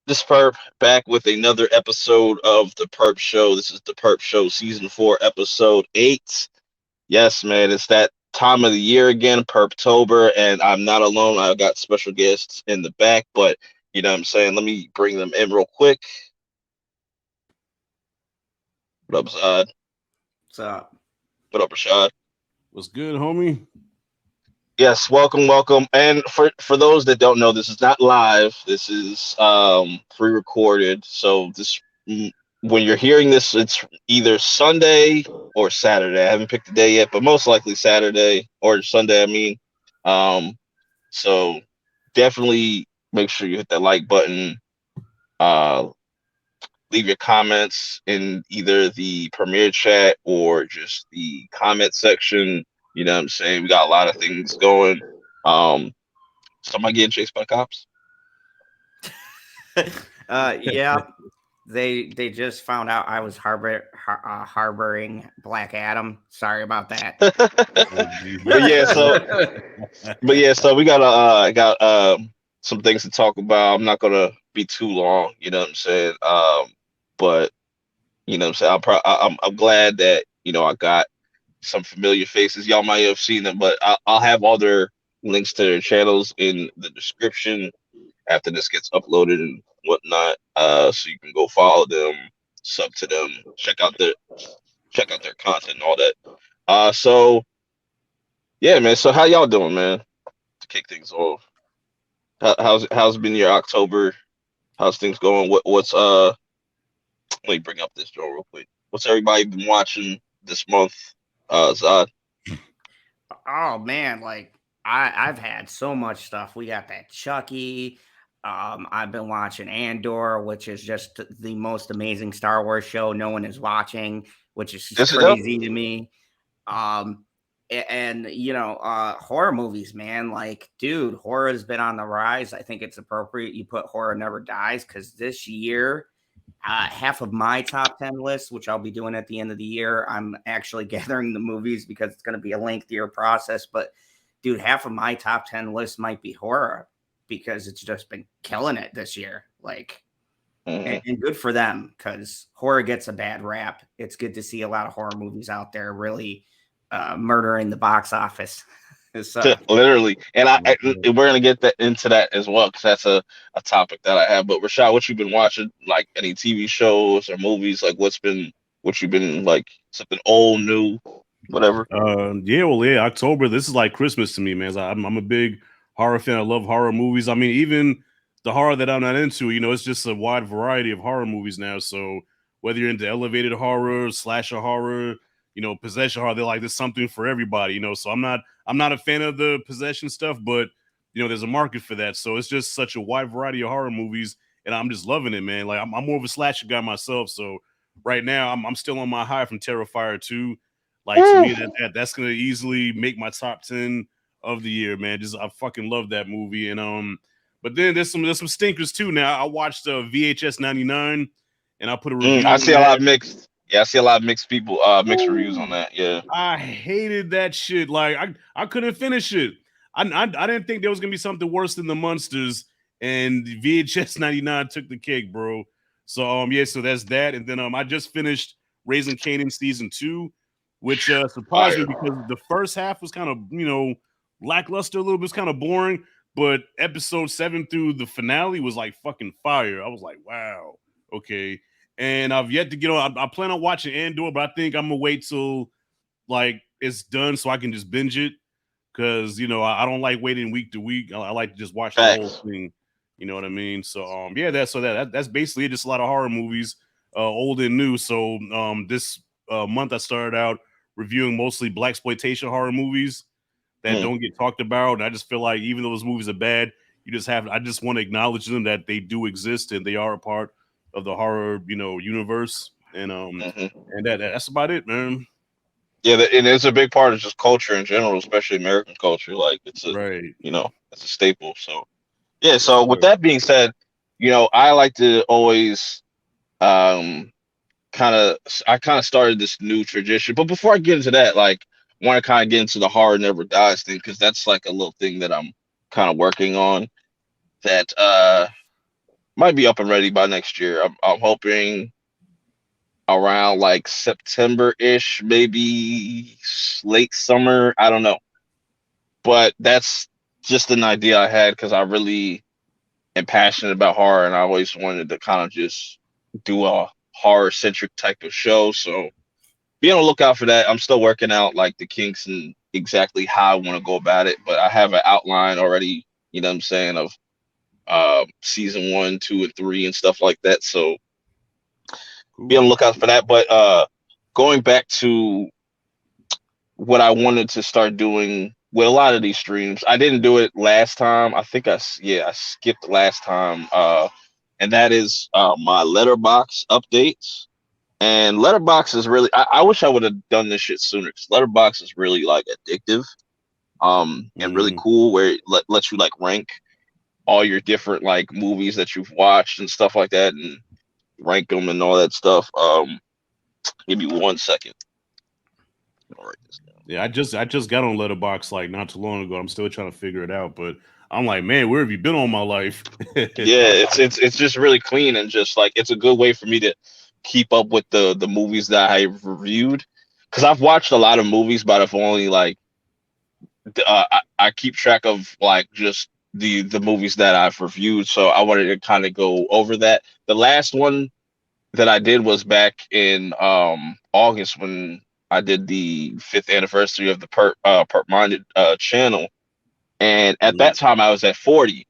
This Perp back with another episode of the Perp Show. This is the Perp Show Season 4, Episode 8. Yes, man, it's that time of the year again, Perptober, and I'm not alone. I've got special guests in the back, but you know what I'm saying? Let me bring them in real quick. What up, Zad? So, What up, Rashad? What's good, homie? Yes, welcome, welcome. And for those that don't know, this is not live. This is pre-recorded. So when you're hearing this, it's either Sunday or Saturday. I haven't picked the day yet, but most likely Saturday or Sunday, I mean. Um so definitely make sure you hit that like button. Uh Leave your comments in either the premiere chat or just the comment section. You know what I'm saying? We got a lot of things going. Um, Somebody getting chased by cops? yeah, they just found out I was harboring Black Adam. Sorry about that. Oh, Jesus. But yeah, so we got some things to talk about. I'm not gonna be too long. You know what I'm saying? But you know what I'm saying. I'm glad that I got some familiar faces. Y'all might have seen them, but I'll have all their links to their channels in the description after this gets uploaded and whatnot. So you can go follow them, sub to them, check out their content and all that. So yeah, man. So how y'all doing, man? To kick things off, how's been your October? How's things going? What's let me bring up this joint real quick. What's everybody been watching this month? Zod. Oh man, like I've had so much stuff. We got that Chucky. I've been watching Andor, which is just the most amazing Star Wars show no one is watching, which is just This is up. crazy to me. Um, and horror movies, man. Like, dude, horror has been on the rise. I think it's appropriate you put Horror Never Dies because this year, half of my top 10 list, which I'll be doing at the end of the year, I'm actually gathering the movies because it's going to be a lengthier process. But, dude, half of my top 10 list might be horror because it's just been killing it this year. Like, and good for them because horror gets a bad rap. It's good to see a lot of horror movies out there really murdering the box office. So, Literally, and we're gonna get into that as well because that's a topic that I have. But Rashad, what you been watching? Like any TV shows or movies? Like what you been like something old, new, whatever. Yeah, October. This is like Christmas to me, man. I'm a big horror fan. I love horror movies. I mean, even the horror that I'm not into, it's just a wide variety of horror movies now. So whether you're into elevated horror, slasher horror, possession horror, they're like there's something for everybody. So I'm not a fan of the possession stuff, but there's a market for that. So it's just such a wide variety of horror movies, and I'm just loving it, man. Like I'm more of a slasher guy myself, so right now I'm still on my high from Terrifier 2. Like to me, that's gonna easily make my top 10 of the year, man. Just I fucking love that movie, and but then there's some stinkers too. Now I watched VHS 99, and I put a review I on see a lot that. of mixed. Yeah, I see a lot of mixed people, mixed reviews on Ooh, that. Yeah. I hated that shit. Like I couldn't finish it. I didn't think there was gonna be something worse than the Munsters, and VHS 99 took the cake, bro. So yeah, so that's that, and then I just finished Raising Kanan season 2, which surprised me Fire. because the first half was kind of lackluster a little bit, kind of boring, but episode 7 through the finale was like fucking fire. I was like, wow, okay. And I've yet to get on. I plan on watching Andor, but I think I'm gonna wait till like it's done so I can just binge it because I don't like waiting week to week. I like to just watch the whole Facts. thing. You know what I mean? So yeah, that's basically it. Just a lot of horror movies, old and new. So this month I started out reviewing mostly black exploitation horror movies that Mm, don't get talked about. And I just feel like even though those movies are bad, I just want to acknowledge them that they do exist and they are a part of the horror universe. hmm And that's about it, man. Yeah, and it's a big part of just culture in general, especially American culture. Like Right. it's a staple. So yeah. Yes, So with sir. that being said, I like to always um I kind of started this new tradition. But before I get into that, like, want to kind of get into the horror never dies thing because that's like a little thing that I'm kind of working on. That might be up and ready by next year. I'm hoping around like September ish, maybe late summer. I don't know, but that's just an idea I had because I really am passionate about horror, and I always wanted to kind of just do a horror centric type of show. So be on the lookout for that. I'm still working out like the kinks and exactly how I want to go about it, but I have an outline already. You know what I'm saying, of season 1, 2, and 3 and stuff like that. So be on the Cool. lookout for that. But going back to what I wanted to start doing with a lot of these streams, I didn't do it last time. I think I skipped last time. And that is my letterbox updates. And letterbox is really I wish I would have done this shit sooner because letterbox is really like addictive and really Mm. cool where it lets you like rank all your different like movies that you've watched and stuff like that and rank them and all that stuff. Give me 1 second. I'll write this down. Yeah, I just got on Letterbox like not too long ago. I'm still trying to figure it out, but I'm like, man, where have you been all my life? Yeah, it's just really clean and just like it's a good way for me to keep up with the movies that I've reviewed because I've watched a lot of movies, but I've only like I keep track of like just the movies that I've reviewed. So I wanted to kind of go over that. The last one that I did was back in August when I did the 5th anniversary of the Perp Minded channel, and at Mm. that time I was at 40.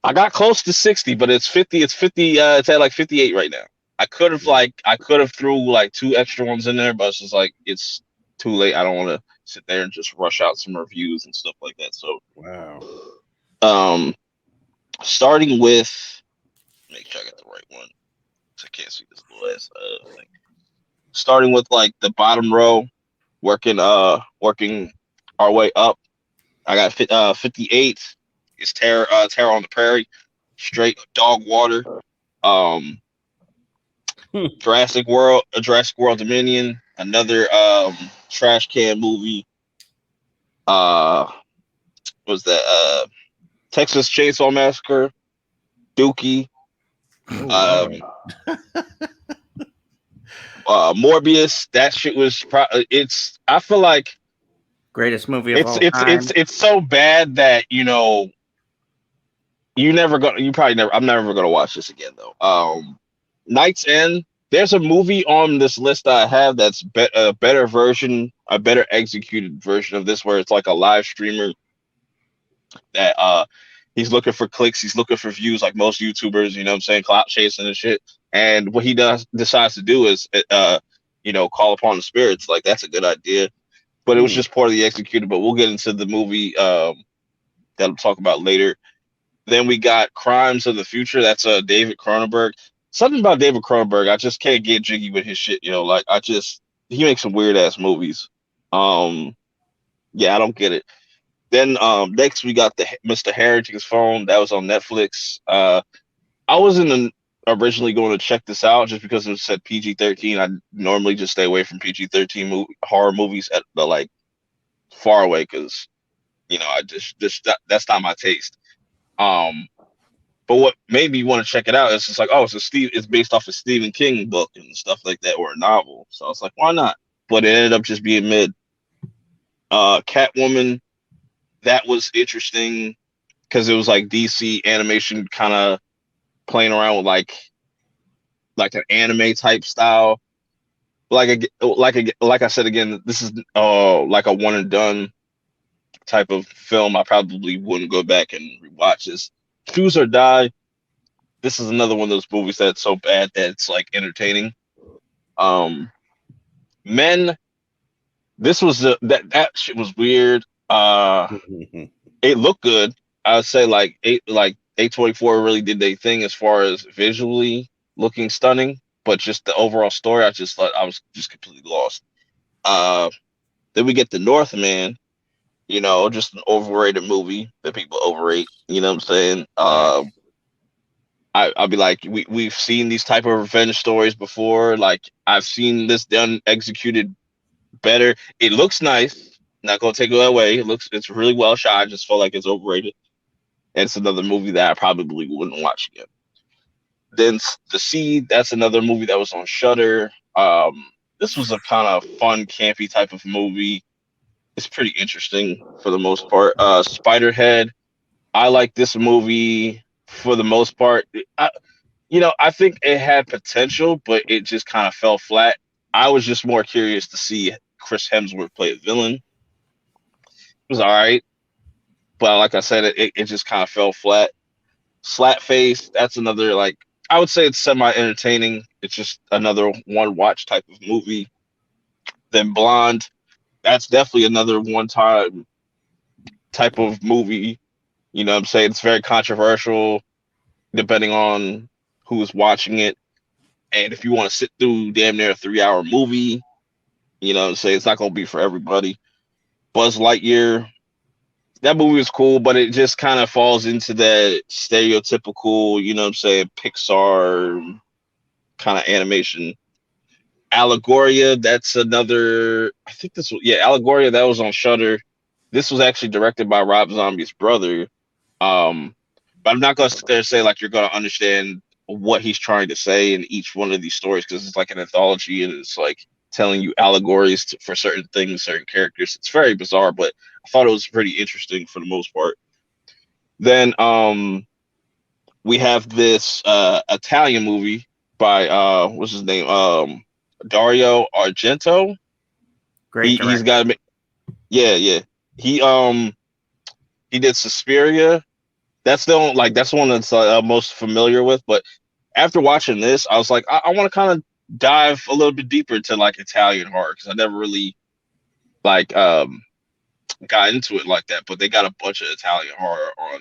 I got close to 60, but it's 50. It's 50. It's at like 58 right now. I could have threw like 2 extra ones in there, but it's just like it's too late. I don't want to sit there and just rush out some reviews and stuff like that. So, Wow. um, starting with make sure I got the right one. 'Cause I can't see this little ass thing. Starting with like the bottom row, working our way up. I got 58. It's Terror on the Prairie, straight dog water. Um, Jurassic World Dominion, another trash can movie. Uh, was that Texas Chainsaw Massacre, Dookie, Oh um, wow. Morbius. That shit was it's. I feel like Greatest movie of it's all it's it's time. it's so bad that you probably never. I'm never gonna watch this again though. Night's End. There's a movie on this list that I have that's a better version, a better executed version of this, where it's like a live streamer that he's looking for clicks, he's looking for views, like most YouTubers. You know what I'm saying, clout chasing and shit. And what he decides to do is call upon the spirits. Like that's a good idea, but it was Hmm. just poorly executed. But we'll get into the movie that I'll talk about later. Then we got Crimes of the Future. That's David Cronenberg. Something about David Cronenberg, I just can't get jiggy with his shit. Like he makes some weird ass movies. Um, yeah, I don't get it. Then next we got the Mr. Harrington's Phone. That was on Netflix. I wasn't originally going to check this out just because it said PG-13. I normally just stay away from PG-13 horror movies at the like far away because I that's not my taste. Um, But what made me want to check it out is just like, oh, it's based off a Stephen King book and stuff like that, or a novel. So I was like, why not? But it ended up just being mid. Catwoman, that was interesting because it was like DC animation kind of playing around with like an anime type style. Like I said again, this is like a one and done type of film. I probably wouldn't go back and rewatch this. Choose or Die. This is another one of those movies that's so bad that it's like entertaining. Um, Men, this was that shit was weird. It looked good. I would say like A24 really did their thing as far as visually looking stunning, but just the overall story, I just thought I was just completely lost. Uh, then we get the Northman, just an overrated movie that people overrate. You know what I'm saying? Facts. I'll be like, we've seen these type of revenge stories before. Like I've seen this done executed better. It looks nice. Not gonna take it away. It's really well shot. I just feel like it's overrated. And it's another movie that I probably wouldn't watch again. Then The Seed, that's another movie that was on Shudder. This was a kind of fun, campy type of movie. It's pretty interesting for the most part. Spiderhead, I like this movie for the most part. I think it had potential, but it just kind of fell flat. I was just more curious to see Chris Hemsworth play a villain. It was all right, but like I said, it just kind of fell flat. Slapface, that's another like I would say it's semi entertaining. It's just another one watch type of movie. Then Blonde, that's definitely another one time type of movie. You know what I'm saying? It's very controversial depending on who's watching it. And if you want to sit through damn near a 3 hour movie, you know what I'm saying? It's not going to be for everybody. Buzz Lightyear, that movie was cool, but it just kind of falls into that stereotypical, you know what I'm saying, Pixar kind of animation. Allegoria, that's another. I think this was Allegoria. That was on Shudder. This was actually directed by Rob Zombie's brother. Um, but I'm not gonna sit there and say like you're gonna understand what he's trying to say in each one of these stories because it's like an anthology and it's like telling you allegories for certain things, certain characters. It's very bizarre, but I thought it was pretty interesting for the most part. Then we have this Italian movie by what's his name? Dario Argento. Great He's director. got yeah. He did Suspiria. That's the one that's most familiar with. But after watching this, I was like, I want to kind of dive a little bit deeper into like Italian horror because I never really like got into it like that. But they got a bunch of Italian horror on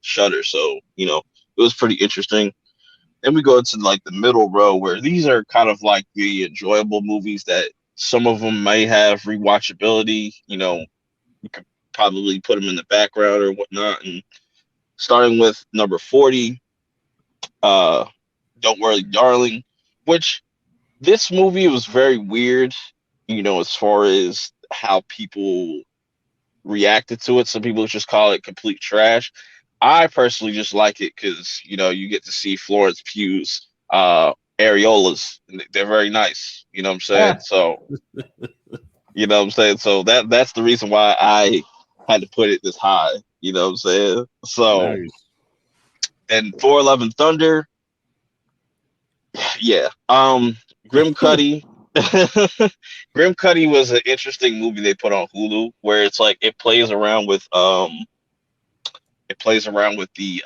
Shudder, so it was pretty interesting. And we go into like the middle row where these are kind of like the enjoyable movies that some of them may have rewatchability. You could probably put them in the background or whatnot. And starting with number 40, uh, Don't Worry, Darling, which this movie was very weird, as far as how people reacted to it. Some people just call it complete trash. I personally just like it because you get to see Florence Pugh's areolas. They're very nice. You know what I'm saying? So that's the reason why I had to put it this high. You know what I'm saying? So Nice. and Thor: Love and Thunder, yeah. Grim Cuddy. Grim Cuddy was an interesting movie they put on Hulu where it's like it plays around with the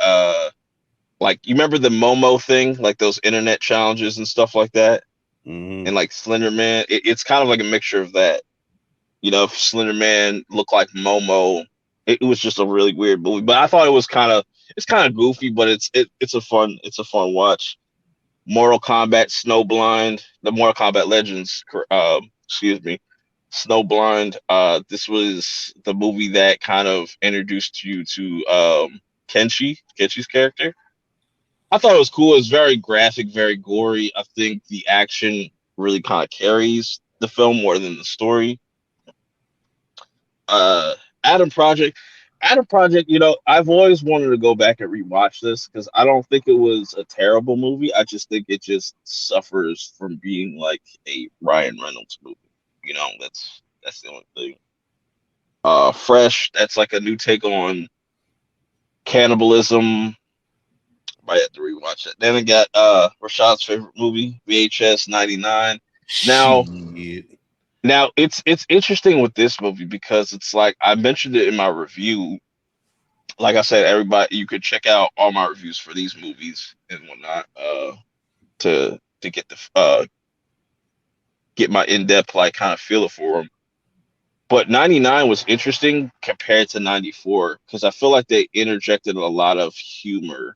like you remember the Momo thing, like those internet challenges and stuff like that, Mm-hmm. and like Slender Man. It's kind of like a mixture of that. If Slender Man looked like Momo, it was just a really weird movie. But I thought it's kind of goofy, but it's a fun watch. Mortal Kombat Snowblind, the Mortal Kombat Legends, excuse me, Snowblind. This was the movie that kind of introduced you to Kenshi's character. I thought it was cool. It was very graphic, very gory. I think the action really kind of carries the film more than the story. Uh, Adam Project. Adam Project, I've always wanted to go back and rewatch this because I don't think it was a terrible movie. I just think it just suffers from being like a Ryan Reynolds movie. That's the only thing. Fresh, that's like a new take on cannibalism. Might have to rewatch it. Then I got Rashad's favorite movie, VHS 99. Now Shit. now it's interesting with this movie because it's like I mentioned it in my review. Like I said, everybody, you could check out all my reviews for these movies and whatnot, to get my in depth like kind of feel for them. But 99 was interesting compared to 94 because I feel like they interjected a lot of humor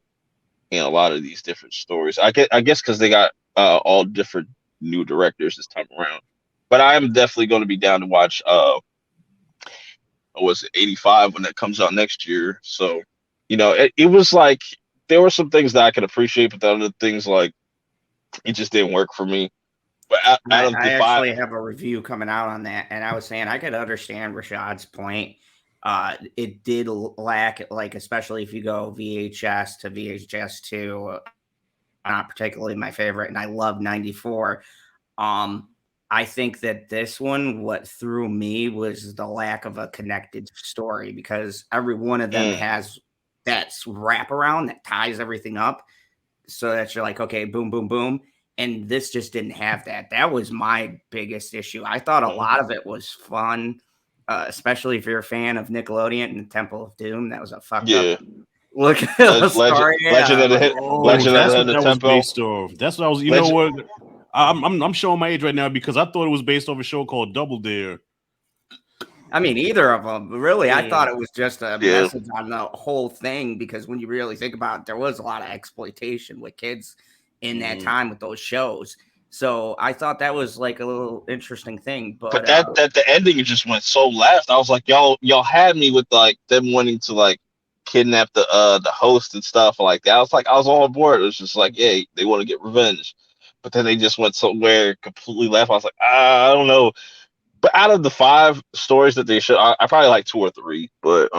in a lot of these different stories. I guess because they got all different new directors this time around. But I am definitely going to be down to watch was it 85 when that comes out next year. So, it was like there were some things that I could appreciate, but the other things like it just didn't work for me. But out of I the five, actually have a review coming out on that, and I was saying I could understand Rashad's point. It did lack, like, especially if you go VHS to VHS 2. not particularly my favorite, and I love 94. I think that this one, what threw me was the lack of a connected story, because every one of them Mm, has that wraparound that ties everything up, so that you're like, okay, boom, boom, boom. And this just didn't have that. That was my biggest issue. I thought a mm. lot of it was fun, especially if you're a fan of Nickelodeon and Temple of Doom. That was a fucked up Yeah, look at the Legend, story. Legend Yeah, of the like, Hit, Oh, Legend of that's the what Hidden that was Temple. based off. That's what I was. You know Legend. what? I'm showing my age right now because I thought it was based off a show called Double Dare. I mean, either of them. Really, I thought Yeah. it was just a Yeah, message on the whole thing, because when you really think about it, there was a lot of exploitation with kids in that Mm. time with those shows. So I thought that was like a little interesting thing. but But that the ending just went so left. I was like, y'all had me with like them wanting to like kidnap the host and stuff like that. I was all on board. It was just like, yeah, they want to get revenge. But then they just went somewhere completely left. I was like, I don't know. But out of the 5 stories that they should, I probably like 2 or 3. But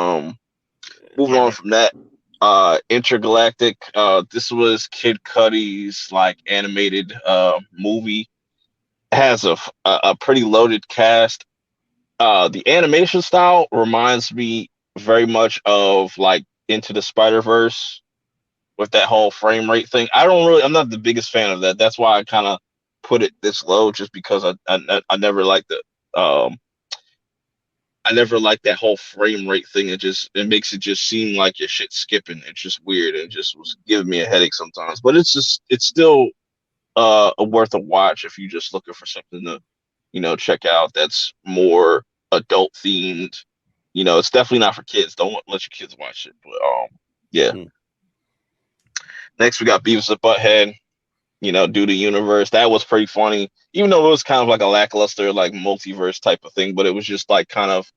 moving yeah, on from that, Intergalactic. This was Kid Cudi's like animated movie. It has a pretty loaded cast. The animation style reminds me very much of like Into the Spider Verse with that whole frame rate thing. I'm not the biggest fan of that. That's why I kind of put it this low, just because I never liked the um I never liked that whole frame rate thing. It makes it just seem like your shit's skipping. It's just weird and just was giving me a headache sometimes. But it's still worth a watch if you're just looking for something to check out that's more adult themed. It's definitely not for kids. Don't let your kids watch it. But yeah. Mm. Next we got Beavis and Butthead. Do the universe. That was pretty funny, even though it was kind of like a lackluster, like multiverse type of thing. But it was just like kind of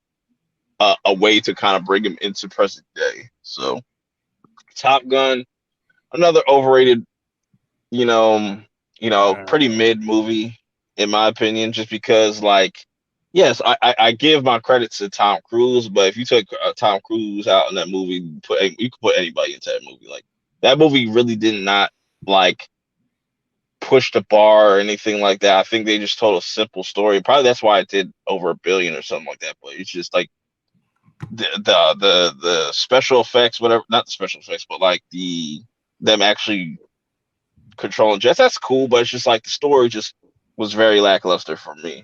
a way to kind of bring him into present day. So Top Gun, another overrated, you know, pretty mid movie in my opinion, just because like, yes, I give my credits to Tom Cruise, but if you took Tom Cruise out in that movie, you could put anybody into that movie. Like that movie really did not like push the bar or anything like that. I think they just told a simple story. Probably that's why it did over 1 billion or something like that. But it's just like the special effects, whatever, not the special effects, but like them actually controlling jets. That's cool, but it's just like the story just was very lackluster for me.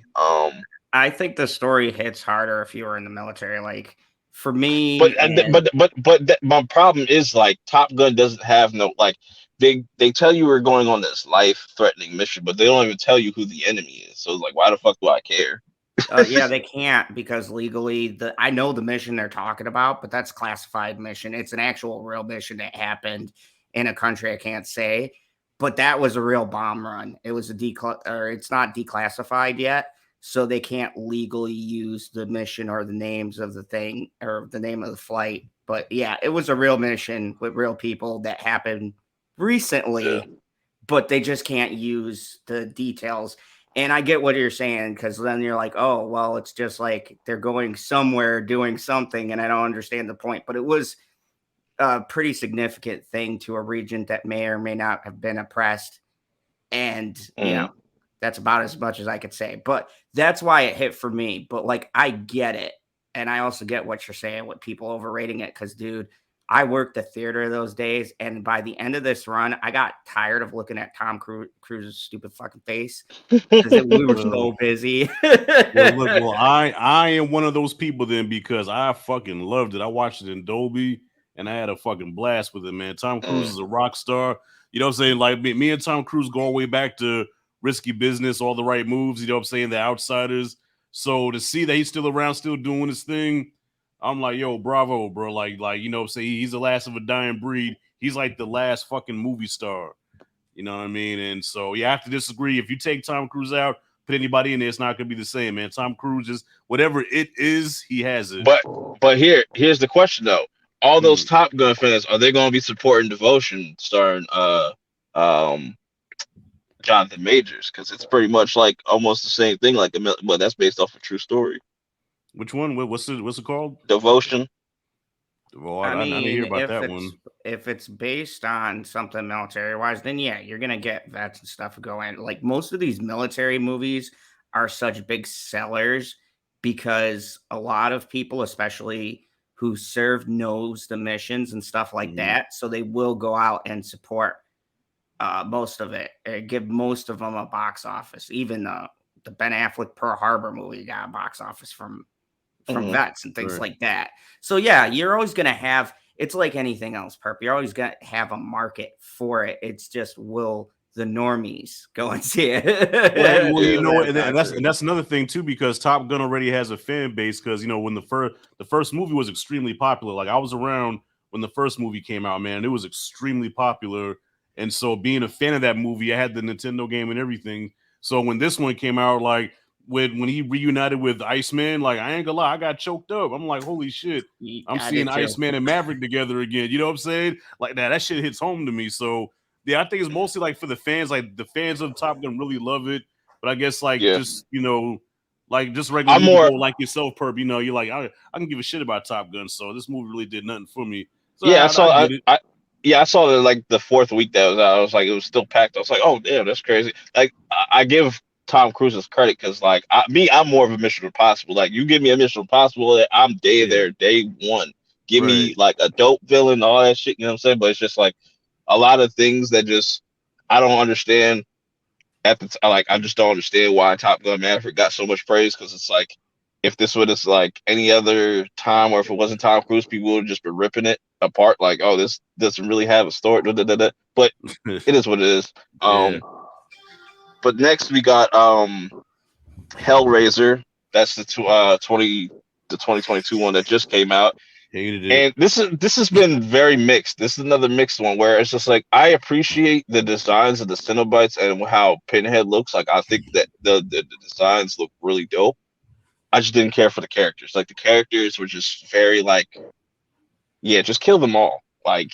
I think the story hits harder if you were in the military. Like for But me, and th- and my problem is like Top Gun doesn't have no like they tell you we're going on this life threatening mission, but they don't even tell you who the enemy is. So it's like, why the fuck do I care? yeah, they can't, because legally, I know the mission they're talking about, but that's classified mission. It's an actual real mission that happened in a country I can't say, but that was a real bomb run. It was or it's not declassified yet, so they can't legally use the mission or the names of the thing or the name of the flight. But yeah, it was a real mission with real people that happened Yeah. recently, but they just can't use the details. And I get what you're saying, because then you're like, oh, well, it's just like they're going somewhere doing something, and I don't understand the point. But it was a pretty significant thing to a region that may or may not have been oppressed. And, Mm. that's about as much as I could say. But that's why it hit for me. But like, I get it. And I also get what you're saying with people overrating it. Because, dude, I worked the theater those days. And by the end of this run, I got tired of looking at Tom Cruise's stupid fucking face, because we were Well, so busy. well, I am one of those people then, because I fucking loved it. I watched it in Dolby and I had a fucking blast with it, man. Tom Cruise Mm. is a rock star. You know what I'm saying? Like me and Tom Cruise go all the way back to Risky Business, All the Right Moves. You know what I'm saying? The Outsiders. So to see that he's still around, still doing his thing, I'm like, yo, bravo, bro. Like you know what I'm saying? He's the last of a dying breed. He's like the last fucking movie star. You know what I mean? And so you have to disagree. If you take Tom Cruise out, put anybody in there, it's not going to be the same, man. Tom Cruise is whatever it is, he has it. But here's the question though. All those Mm. Top Gun fans, are they going to be supporting Devotion starring um Jonathan Majors? Because it's pretty much like almost the same thing. Like well, that's based off a true story. Which one? What's it called? Devotion. Well, I I didn't hear mean, about that one. if it's based on something military wise, then yeah, you're gonna get vets and stuff going. Like most of these military movies are such big sellers because a lot of people, especially who serve, knows the missions and stuff like Mhm. that. So they will go out and support most of it, give most of them a box office. Even the Ben Affleck Pearl Harbor movie got a box office from Mhm. vets and things Right. like that. So yeah, you're always going to have, it's like anything else, Perp. You're always going to have a market for it. It's just, will the normies go and see it? Well, you Yeah. know what, That's and that's another thing too, because Top Gun already has a fan base. Because when the first movie was extremely popular, like I was around when the first movie came out, man, it was extremely popular. And so, being a fan of that movie, I had the Nintendo game and everything. So when this one came out, like when he reunited with Iceman, like I ain't gonna lie, I got choked up. I'm like, holy shit, I'm I seeing did too. Iceman and Maverick together again. You know what I'm saying? Like that shit hits home to me. So yeah, I think it's mostly like for the fans. Like the fans of Top Gun really love it. But I guess like Yeah. just like just regular I'm more. moviegoer like yourself, Perp. You're like I can give a shit about Top Gun. So this movie really did nothing for me. So Yeah, I I saw. get it. Yeah, I saw it like the fourth week that was out. I was like, it was still packed. I was like, oh damn, that's crazy. Like I give Tom Cruise his credit because like I'm more of a Mission Impossible. Like you give me a Mission Impossible, I'm Yeah, there day one. Give right. me like a dope villain, all that shit. You know what I'm saying? But it's just like a lot of things that just I don't understand at the like I just don't understand why Top Gun Maverick got so much praise because it's like if this was like any other time or if it wasn't Tom Cruise, people would just be ripping it apart like, oh, this doesn't really have a story. Da, da, da, da. But it is what it is. Yeah, But next we got Hellraiser. That's the 2022 one that just came out. hated it. And this has been very mixed. This is another mixed one where it's just like I appreciate the designs of the Cenobites and how Pinhead looks. Like I think that the designs look really dope. I just didn't care for the characters. Like the characters were just very like, yeah, just kill them all. Like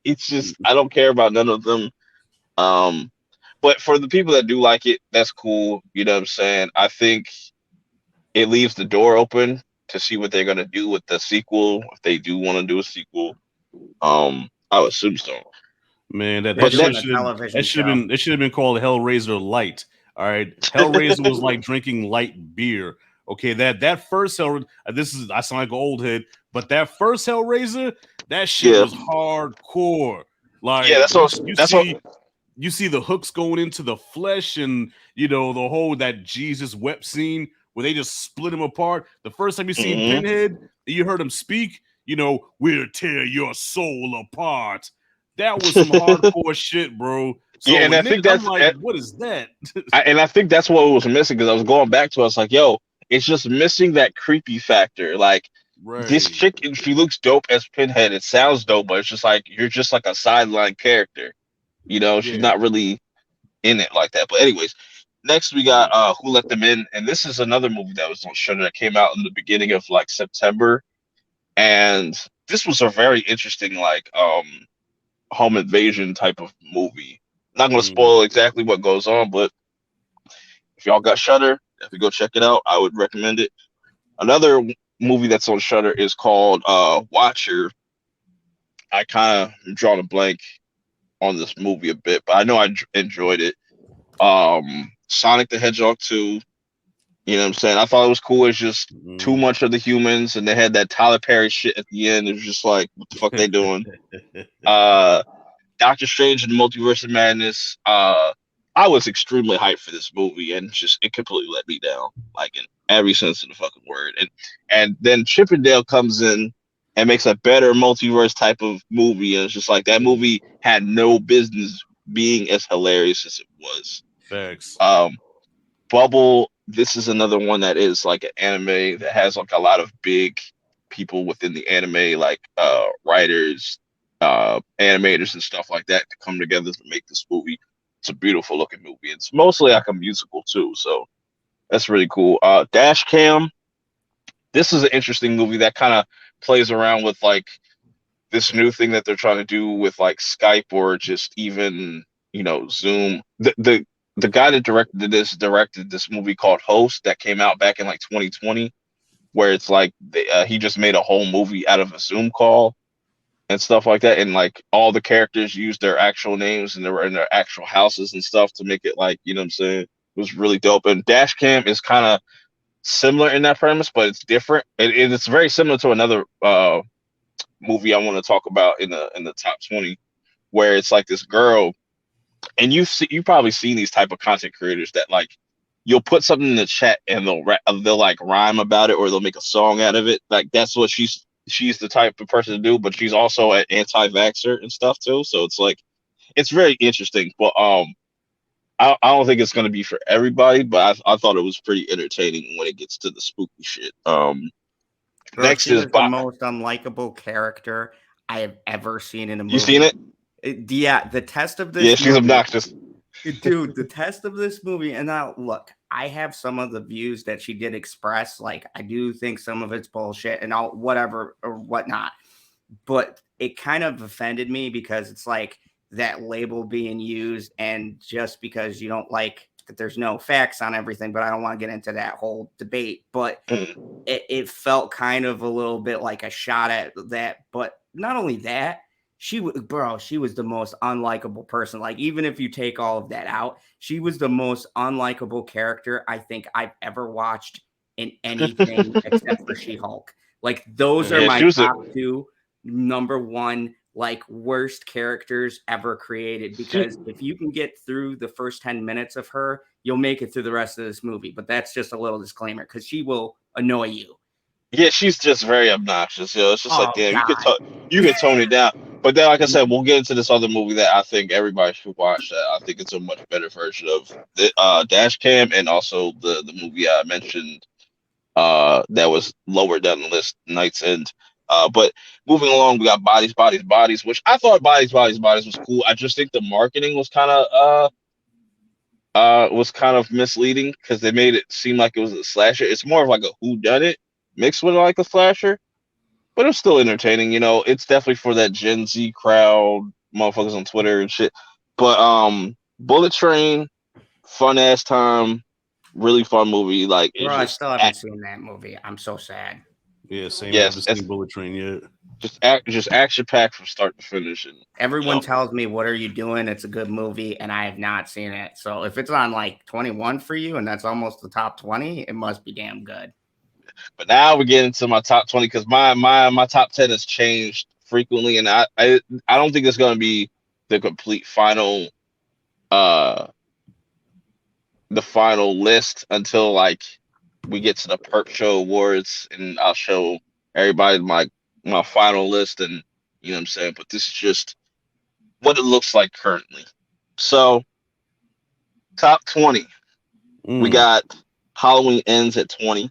it's just I don't care about none of them. Um, but for the people that do like it, that's cool. You know what I'm saying? I think it leaves the door open to see what they're gonna do with the sequel if they do want to do a sequel. I would assume so. Man, They're But doing next, a television show. it should have been called Hellraiser Light. All right, Hellraiser was like drinking light beer. Okay, that first Hell, this is I sound like an old head, but that first Hellraiser, that shit yeah, was hardcore. yeah, Like that's what. you see the hooks going into the flesh, and the whole that Jesus wept scene where they just split him apart. The first time you seen Hmm. Pinhead, you heard him speak. We'll tear your soul apart. That was some hardcore shit, bro. Yeah, So and when I think niggas, I'm like, what is that? I think that's what was missing because I was going back to. It, I was like, yo, it's just missing that creepy factor. Like this Right. chick, she looks dope as Pinhead. It sounds dope, but it's just like you're just like a sideline character. She's Yeah. not really in it like that. But anyways, next we got Who Let Them In, and this is another movie that was on Shudder that came out in the beginning of like September, and this was a very interesting like home invasion type of movie. Not gonna Mm, spoil exactly what goes on, but if y'all got Shudder, if you go check it out, I would recommend it. Another movie that's on Shudder is called Watcher. I kind of drawn a blank on this movie a bit, but I know I enjoyed it. Sonic the Hedgehog 2, you know what I'm saying? I thought it was cool. It's just too mm. much of the humans, and they had that Tyler Perry shit at the end. It was just like, what the fuck they doing? Uh, Doctor Strange and the Multiverse of Madness. I was extremely hyped for this movie, and just it completely let me down, like in every sense of the fucking word. And then Chippendale comes in and makes a better multiverse type of movie, and it's just like that movie had no business being as hilarious as it was. Facts. Um, Bubble. This is another one that is like an anime that has like a lot of big people within the anime, like writers, animators, and stuff like that to come together to make this movie. It's a beautiful looking movie. It's mostly like a musical too, so that's really cool. Dash Cam. This is an interesting movie that kind of plays around with like this new thing that they're trying to do with like Skype or just even Zoom. The guy that directed this movie called Host that came out back in like 2020. where it's like he just made a whole movie out of a Zoom call and stuff like that, and like all the characters used their actual names and they were in their actual houses and stuff to make it like, you know what I'm saying? It was really dope. And Dashcam is kind of similar in that premise, but it's different. It's very similar to another movie I want to talk about in the top 20, where it's like this girl, and you probably seen these type of content creators that like you'll put something in the chat and they'll like rhyme about it or they'll make a song out of it. Like that's what she's the type of person to do, but she's also an anti-vaxxer and stuff too. So it's like it's very interesting. But I don't think it's gonna be for everybody, but I thought it was pretty entertaining when it gets to the spooky shit. Bro, Next she is was the most unlikable character I have ever seen in a movie. You seen it? Yeah, the test of this. Yeah, she's movie, obnoxious. Dude, the test of this movie, and now look, I have some of the views that she did express. Like, I do think some of it's bullshit and all whatever or whatnot, but it kind of offended me because it's like that label being used, and just because you don't like that there's no facts on everything, but I don't want to get into that whole debate. But it felt kind of a little bit like a shot at that. But not only that, she was the most unlikable person. Like, even if you take all of that out, she was the most unlikable character I think I've ever watched in anything except for She-Hulk. Like, those are my top two, number one, like, worst characters ever created. Because if you can get through the first 10 minutes of her, you'll make it through the rest of this movie. But that's just a little disclaimer, because she will annoy you. Yeah, she's just very obnoxious. You know, it's just like, damn, God. you can tone it down. But then, like I said, we'll get into this other movie that I think everybody should watch. That I think it's a much better version of the Dashcam, and also the movie I mentioned that was lower down the list, Night's End. But moving along, we got Bodies, Bodies, Bodies, which I thought Bodies, Bodies, Bodies was cool. I just think the marketing was kind of misleading because they made it seem like it was a slasher. It's more of like a whodunit mixed with like a slasher, but it's still entertaining. You know, it's definitely for that Gen Z crowd, motherfuckers on Twitter and shit. But Bullet Train, fun ass time, really fun movie. Like, bro, I still haven't seen that movie. I'm so sad. Yeah, same. Yes, I haven't seen Bullet Train yet. Just action packed from start to finish. And everyone tells me, "What are you doing?" It's a good movie, and I have not seen it. So if it's on like 21 for you, and that's almost the top 20, it must be damn good. But now we're getting to my top 20 because my top 10 has changed frequently, and I don't think it's going to be the complete final the final list until like we get to the Purp Show Awards, and I'll show everybody my final list, and you know what I'm saying. But this is just what it looks like currently. So top 20, we got Halloween Ends at 20.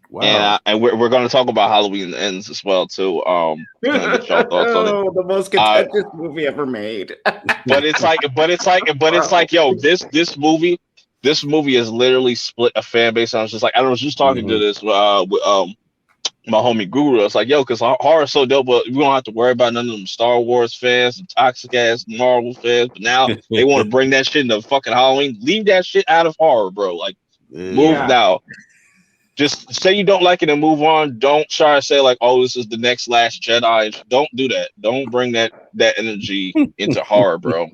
Wow. And we're going to talk about Halloween Ends as well too. Get y'all thoughts on it. The most contentious movie ever made. but it's like, yo, this movie is literally split a fan base. And I was just like, I was just talking to this with my homie Guru. It's like, yo, because horror is so dope, but we don't have to worry about none of them Star Wars fans and toxic ass Marvel fans. But now they want to bring that shit into fucking Halloween. Leave that shit out of horror, bro. Like, move now. Just say you don't like it and move on. Don't try to say like, oh, this is the next Last Jedi. Don't do that. Don't bring that energy into horror, bro.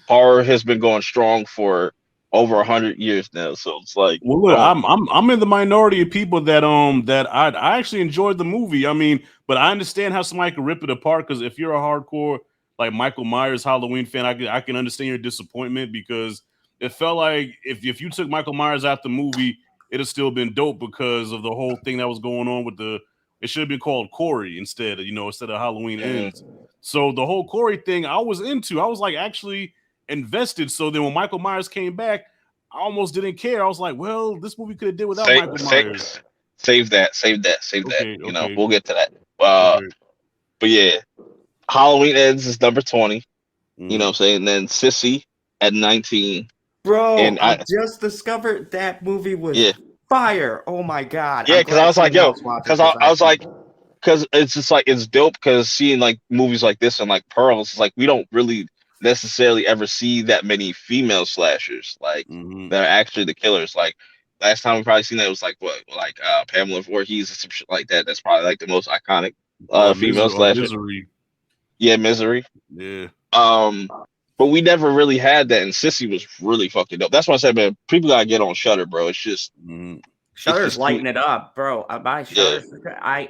Horror has been going strong for over 100 years now, so it's like, well, look, I'm in the minority of people that I actually enjoyed the movie. I mean, but I understand how somebody could rip it apart, because if you're a hardcore like Michael Myers Halloween fan, I can understand your disappointment, because it felt like if you took Michael Myers out the movie, it'd have still been dope because of the whole thing that was going on with it should have been called Corey instead of Halloween Ends. So the whole Corey thing I was into. I was like actually invested. So then when Michael Myers came back, I almost didn't care. I was like, well, this movie could have did without Michael Myers. Save that. Okay, you know, we'll get to that. But yeah, Halloween Ends is number 20. You know what I'm saying? And then Sissy at 19. Bro, and I just discovered that movie was fire. Oh my god. Yeah, because I was like, yo, because I was like, because it's just like, it's dope because seeing like movies like this and like Pearls, it's like we don't really necessarily ever see that many female slashers like that are actually the killers. Like last time we probably seen that was like what, like Pamela Voorhees or some shit like that. That's probably like the most iconic female slasher. Misery. Yeah, Misery. Yeah. But we never really had that, and Sissy was really fucking dope. That's why I said, man, people gotta get on Shudder, bro. It's just Shudder's lighting it up, bro. I buy Shudder. Yeah.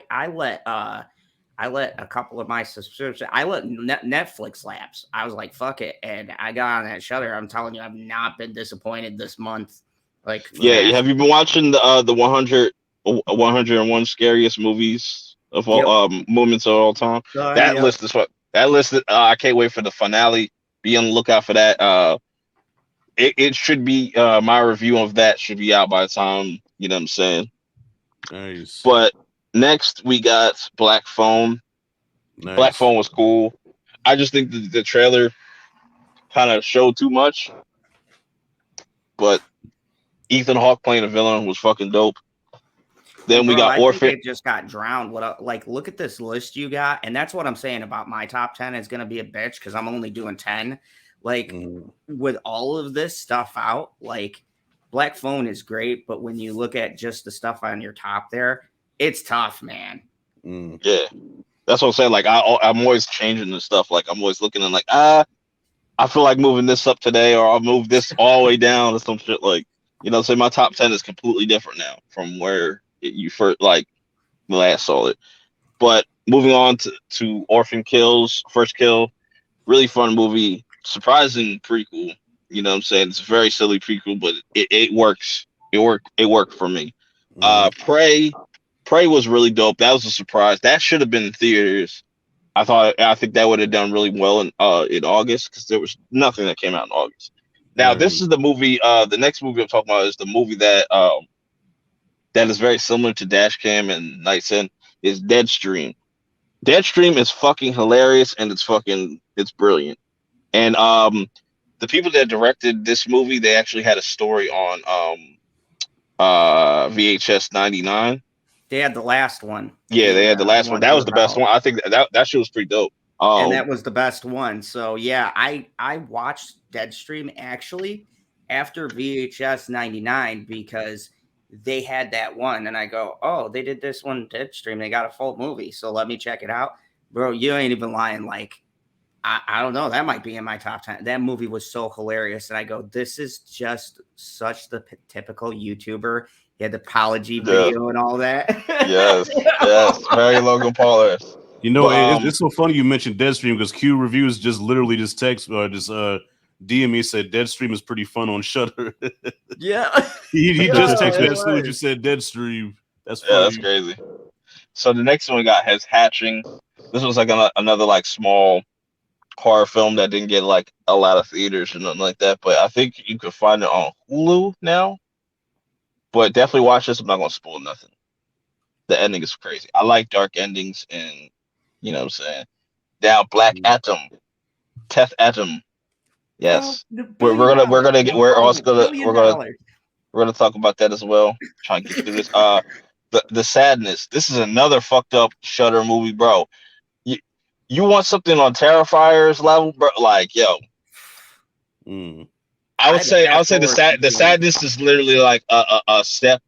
I let a couple of my subscriptions. I let Netflix lapse. I was like, fuck it, and I got on that Shudder. I'm telling you, I've not been disappointed this month. Like, yeah, have you been watching the 101 scariest movies of all moments of all time? That list is what that list. I can't wait for the finale. Be on the lookout for that. It should be my review of that should be out by the time, you know what I'm saying. Nice. But next we got Black Phone. Nice. Black Phone was cool. I just think the trailer kind of showed too much. But Ethan Hawke playing a villain was fucking dope. Then we got Orphan. Think it just got drowned. Look at this list you got, and that's what I'm saying about my top 10 is gonna be a bitch because I'm only doing 10. Like with all of this stuff out, like Black Phone is great, but when you look at just the stuff on your top there, it's tough, man. Yeah, that's what I'm saying. Like I'm always changing the stuff. Like I'm always looking and like I feel like moving this up today, or I'll move this all the way down or some shit. Like, you know, say my top 10 is completely different now from where you first like last saw it. But moving on to Orphan Kills, First Kill, really fun movie, surprising prequel. You know what I'm saying? It's a very silly prequel, but it works. It worked for me. Prey was really dope. That was a surprise. That should have been in theaters. I think that would have done really well in August because there was nothing that came out in August. Now this is the movie. The next movie I'm talking about is the movie that that is very similar to Dashcam and Night's End is Deadstream. Deadstream is fucking hilarious and it's brilliant. And the people that directed this movie, they actually had a story on VHS 99. They had the last one. Yeah, they had the last one. That was the best one. I think that shit was pretty dope. And that was the best one. So yeah, I watched Deadstream actually after VHS 99 because they had that one, and I go, oh, they did this one Deadstream. They got a full movie, so let me check it out, bro. You ain't even lying. Like, I don't know. That might be in my top 10. That movie was so hilarious, and I go, this is just such the typical YouTuber. He had the apology video and all that. Yes, very Logan Paul. You know, it's so funny you mentioned Deadstream because Q Reviews just literally just DM me said Deadstream is pretty fun on Shudder. Yeah, he just texted me as soon as you said Deadstream. That's funny. Yeah, that's crazy. So the next one we got has Hatching. This was like another like small horror film that didn't get like a lot of theaters or nothing like that, but I think you could find it on Hulu now. But definitely watch this. I'm not gonna spoil nothing. The ending is crazy. I like dark endings, and you know what I'm saying. Now Black Atom, Teth Atom. Yes, we're gonna talk about that as well. Trying to get through this. The Sadness. This is another fucked up Shudder movie, bro. You want something on Terrifier's level, bro? Like, yo. I would say the Sadness is literally like a step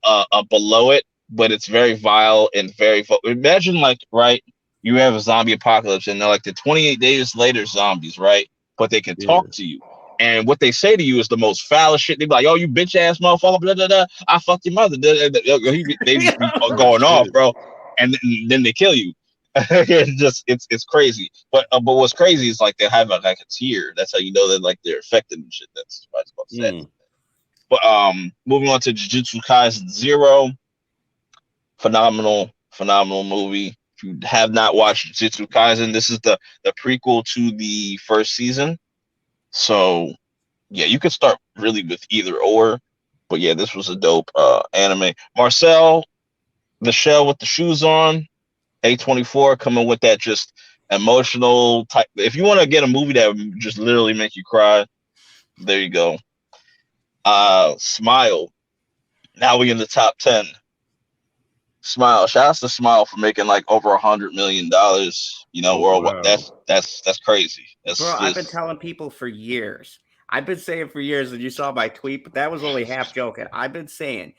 below it, but it's very vile and very. Imagine like you have a zombie apocalypse and they're like the 28 days later zombies, right? But they can talk to you, and what they say to you is the most foul shit. They be like, "Oh, you bitch ass motherfucker, blah, blah, blah. I fucked your mother." They just be going off, bro, and then they kill you. It's crazy. But what's crazy is like they have like a tear. That's how you know that like they're affected and shit. That's why it's called sad. But moving on to Jujutsu Kaisen 0. Phenomenal movie. If you have not watched Jujutsu Kaisen, this is the prequel to the first season. So yeah, you could start really with either or. But yeah, this was a dope anime. Marcel, the shell with the shoes on. A24 coming with that just emotional type. If you want to get a movie that would just literally make you cry, there you go. Smile. Now we in the top 10. Smile. Shout out to Smile for making like over $100 million. You know, worldwide. Wow. That's crazy. I've been telling people for years. I've been saying for years, and you saw my tweet, but that was only half joking. I've been saying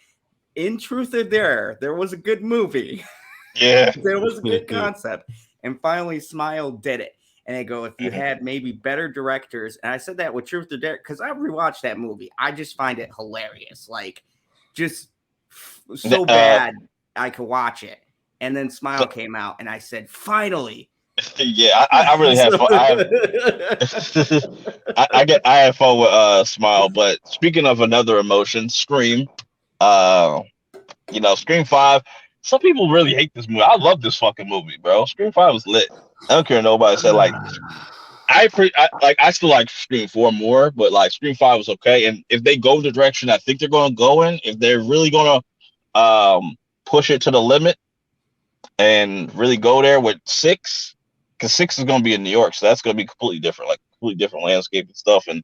in truth or dare, there was a good movie. Yeah. There was a good concept. And finally, Smile did it. And I go, if you had maybe better directors, and I said that with Truth or Dare, because I rewatched that movie. I just find it hilarious. Like, just so bad I could watch it. And then Smile came out, and I said, finally. Yeah, I really had fun. I had fun with Smile. But speaking of another emotion, Scream. Scream 5. Some people really hate this movie. I love this fucking movie, bro. Scream 5 was lit. I don't care what nobody said. Like, I still like Scream 4 more, but like Scream 5 was okay. And if they go the direction I think they're going to go in, if they're really going to push it to the limit and really go there with 6, because 6 is going to be in New York, so that's going to be completely different, like completely different landscape and stuff. And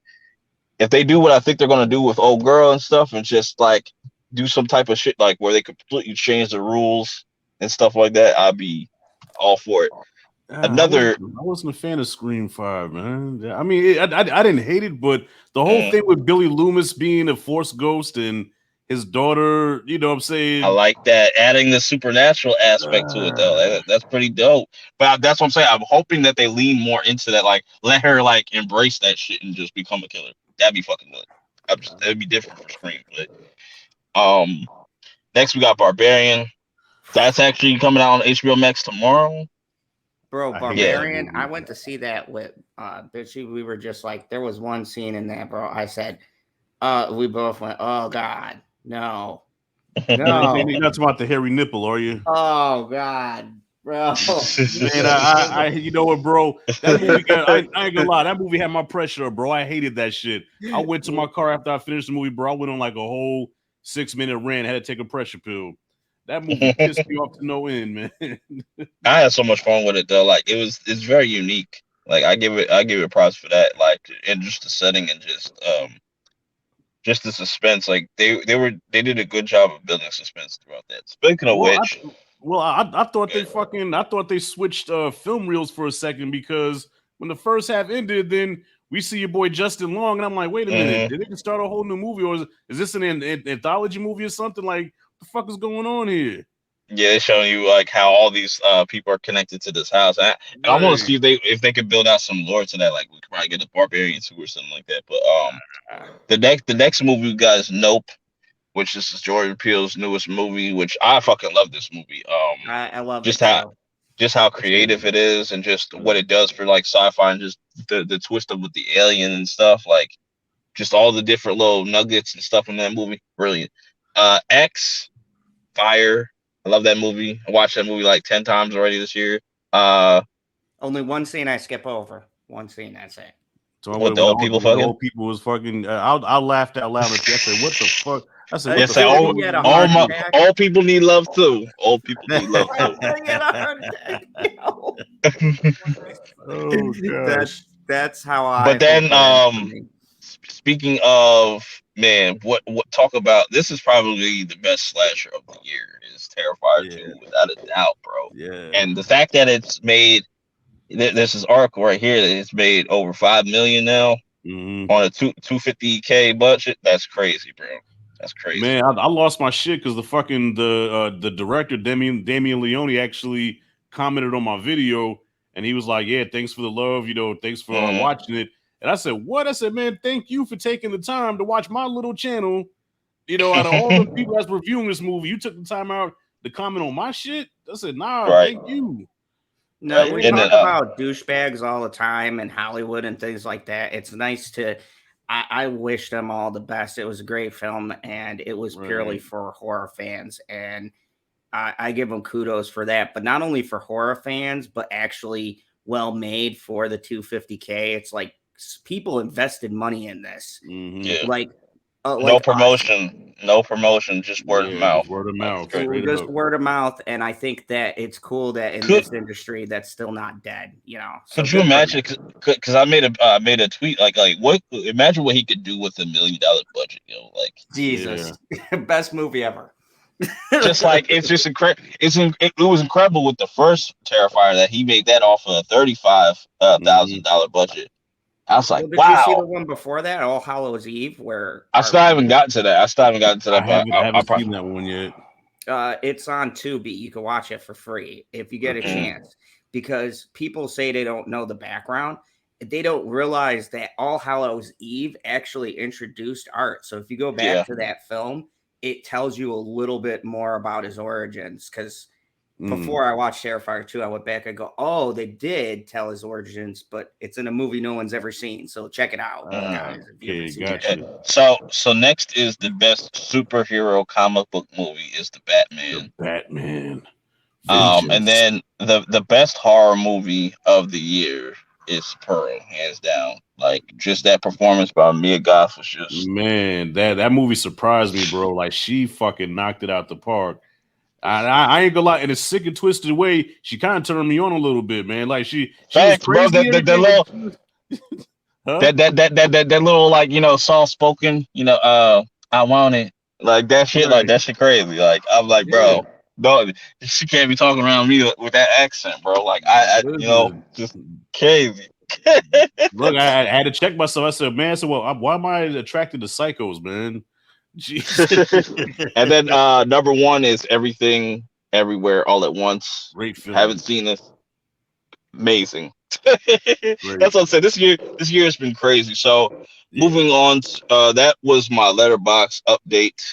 if they do what I think they're going to do with Old Girl and stuff, and just like do some type of shit like where they completely change the rules and stuff like that, I'd be all for it. I wasn't a fan of Scream 5, man. I mean, I didn't hate it, but the whole thing with Billy Loomis being a Force ghost and his daughter, you know what I'm saying? I like that, adding the supernatural aspect to it, though. That's pretty dope. But that's what I'm saying. I'm hoping that they lean more into that, like let her like embrace that shit and just become a killer. That'd be fucking good. That'd be different for Scream. But next we got Barbarian. That's actually coming out on HBO Max tomorrow. Bro, Barbarian, I went to see that with Bitchy. We were just like, there was one scene in there, bro. I said, we both went, oh God, no. You're not talking about the hairy nipple, are you? Oh God, bro. Man, I you know what, bro? That movie I ain't gonna lie, that movie had my pressure up, bro. I hated that shit. I went to my car after I finished the movie, bro. I went on like a whole 6-minute rant, had to take a pressure pill. That movie pissed me off to no end, man. I had so much fun with it though. Like it's very unique. Like I give it props for that. Like, and just the setting and just the suspense. Like they did a good job of building suspense throughout that. Speaking of which, I thought they switched film reels for a second, because when the first half ended, then we see your boy Justin Long, and I'm like, wait a minute, did they start a whole new movie, or is this an anthology movie or something? Like, the fuck is going on here? Yeah, they're showing you like how all these people are connected to this house. And I want to see if they could build out some lore to that. Like we could probably get a Barbarian 2 or something like that. But the next movie we got is Nope, which is Jordan Peele's newest movie, which I fucking love this movie. I love just it. How creative it is, and just what it does for like sci-fi, and just the twist of with the alien and stuff. Like just all the different little nuggets and stuff in that movie. Brilliant. X, Fire. I love that movie. I watched that movie like 10 times already this year. Only one scene I skip over. One scene, that's it. So what the old people fucking? The old people was fucking. I laughed out loud. I said, "What the fuck?" I said, "What the fuck?" All people need love too. Old people need love too. Oh gosh, that's how I. But then, speaking of, man, what talk about? This is probably the best slasher of the year. Is Terrifier 2, without a doubt, bro. Yeah. And the fact that it's made, there's this article right here that it's made over $5 million now on a $250K budget. That's crazy, bro. That's crazy. Man, I lost my shit because the director Damien Leone actually commented on my video, and he was like, "Yeah, thanks for the love. Thanks for watching it." And I said, "What?" I said, "Man, thank you for taking the time to watch my little channel. Out of all the people that's reviewing this movie, you took the time out to comment on my shit." I said, "Nah, thank you." No, we talk about douchebags all the time in Hollywood and things like that. It's nice to. I wish them all the best. It was a great film, and it was purely for horror fans, and I give them kudos for that. But not only for horror fans, but actually well made for the $250K. It's like people invested money in this. Yeah. Like no promotion, just word of mouth. Word of mouth. Just word of mouth. And I think that it's cool that in this industry that's still not dead, So could you imagine? Because I made a tweet like what? Imagine what he could do with $1 million budget, like Jesus, best movie ever. Just like it's just incredible. It was incredible with the first Terrifier that he made that off a $35,000 budget. I was like, Well, did you see the wow. one before that, All Hallows Eve, where I still haven't gotten to that. I still haven't gotten to that. I But haven't seen that one yet. it's on Tubi. You can watch it for free if you get a chance. Because people say they don't know the background. They don't realize that All Hallows Eve actually introduced art. So if you go back to that film, it tells you a little bit more about his origins. Because before I watched Terrifier 2, I went back and go, oh, they did tell his origins, but it's in a movie no one's ever seen. So check it out, guys. If you haven't seen it. So next is the best superhero comic book movie is the Batman. The Batman. And then the best horror movie of the year is Pearl, hands down. Like just that performance by Mia Goth was just that movie surprised me, bro. Like she fucking knocked it out the park. I ain't gonna lie, in a sick and twisted way, she kind of turned me on a little bit, man. Like she was crazy. Bro, the little that little like soft spoken, I want it like that shit, like that shit crazy. Like I'm like, bro, no, she can't be talking around me with that accent, bro. Like I just crazy. Look, I had to check myself. I said, man, why am I attracted to psychos, man? Jesus. And then number one is Everything Everywhere All at Once. Great film. Haven't seen this. Amazing. That's what I'm saying. This year has been crazy. So moving on, that was my Letterbox update.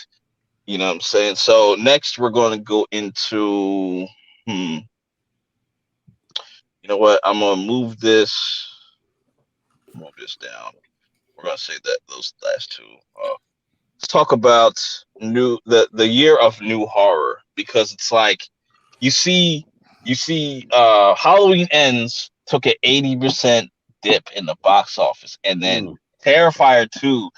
You know what I'm saying? So next we're going to go into you know what? I'm gonna move this down. We're gonna say that those last two. Let's talk about the year of new horror, because it's like you see Halloween Ends took an 80% dip in the box office, and then Terrifier 2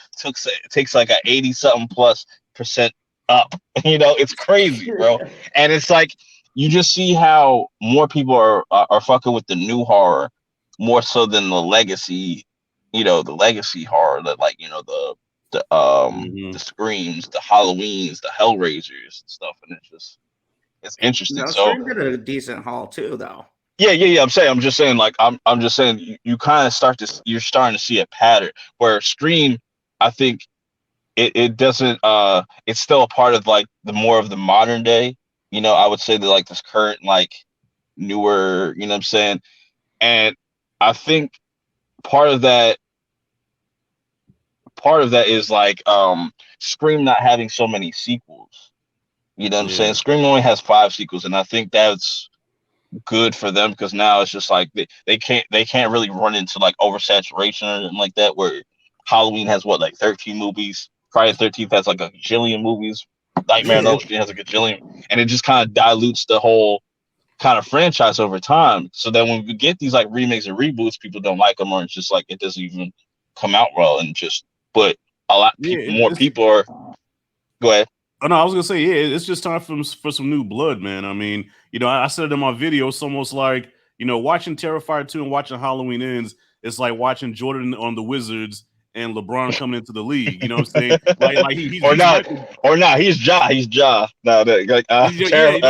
takes like an 80 something plus percent up. It's crazy, bro. And it's like you just see how more people are fucking with the new horror more so than the legacy, the legacy horror that like the Screams, the Halloweens, the Hellraisers and stuff, and it's interesting. So Scream did a decent haul too, though. Yeah. I'm just saying, like I'm just saying, you kind of you're starting to see a pattern where Scream, I think it doesn't it's still a part of like the more of the modern day. I would say that like this current like newer, what I'm saying, and I think part of that is like Scream not having so many sequels. You know what I'm saying? Scream only has 5 sequels, and I think that's good for them, because now it's just like they can't really run into like oversaturation or anything like that, where Halloween has what, like 13 movies, Friday the 13th has like a gajillion movies, Nightmare on Elm Street has a gajillion, and it just kind of dilutes the whole kind of franchise over time. So then when we get these like remakes and reboots, people don't like them, or it's just like it doesn't even come out well, and just but a lot more people are. Go ahead. Oh no, I was gonna say, it's just time for some new blood, man. I mean, I said it in my video. It's almost like watching Terrifier 2 and watching Halloween Ends. It's like watching Jordan on the Wizards and LeBron coming into the league. You know what I'm saying? Like he's not. He's Ja. No, you know what I'm saying?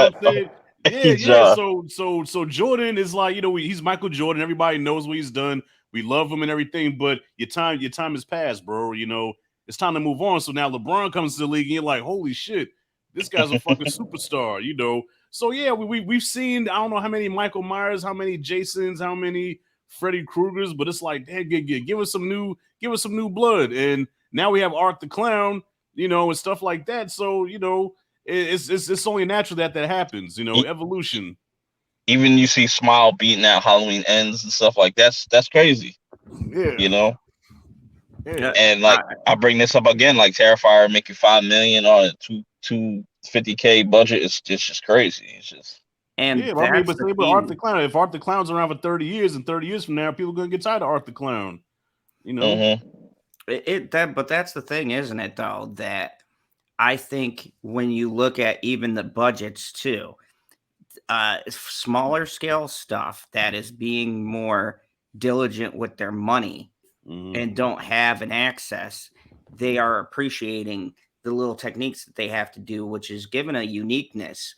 Ja. So Jordan is like, he's Michael Jordan. Everybody knows what he's done. We love him and everything, but your time has passed, bro. It's time to move on. So now LeBron comes to the league and you're like, holy shit, this guy's a fucking superstar, So yeah, we've seen, I don't know how many Michael Myers, how many Jasons, how many Freddy Kruegers, but it's like, hey, give us some new blood. And now we have Art the Clown, and stuff like that. So, it's only natural that happens, evolution. Even you see Smile beating out Halloween Ends and stuff like that's crazy. Yeah. Yeah. And like I bring this up again, like Terrifier making $5 million on a $250K budget, it's just crazy. It's just but Art the Clown. If Art the Clown's around for 30 years, and 30 years from now, people are gonna get tired of Art the Clown. But that's the thing, isn't it? Though, that I think when you look at even the budgets too, smaller scale stuff that is being more diligent with their money. And don't have an access, they are appreciating the little techniques that they have to do, which is given a uniqueness.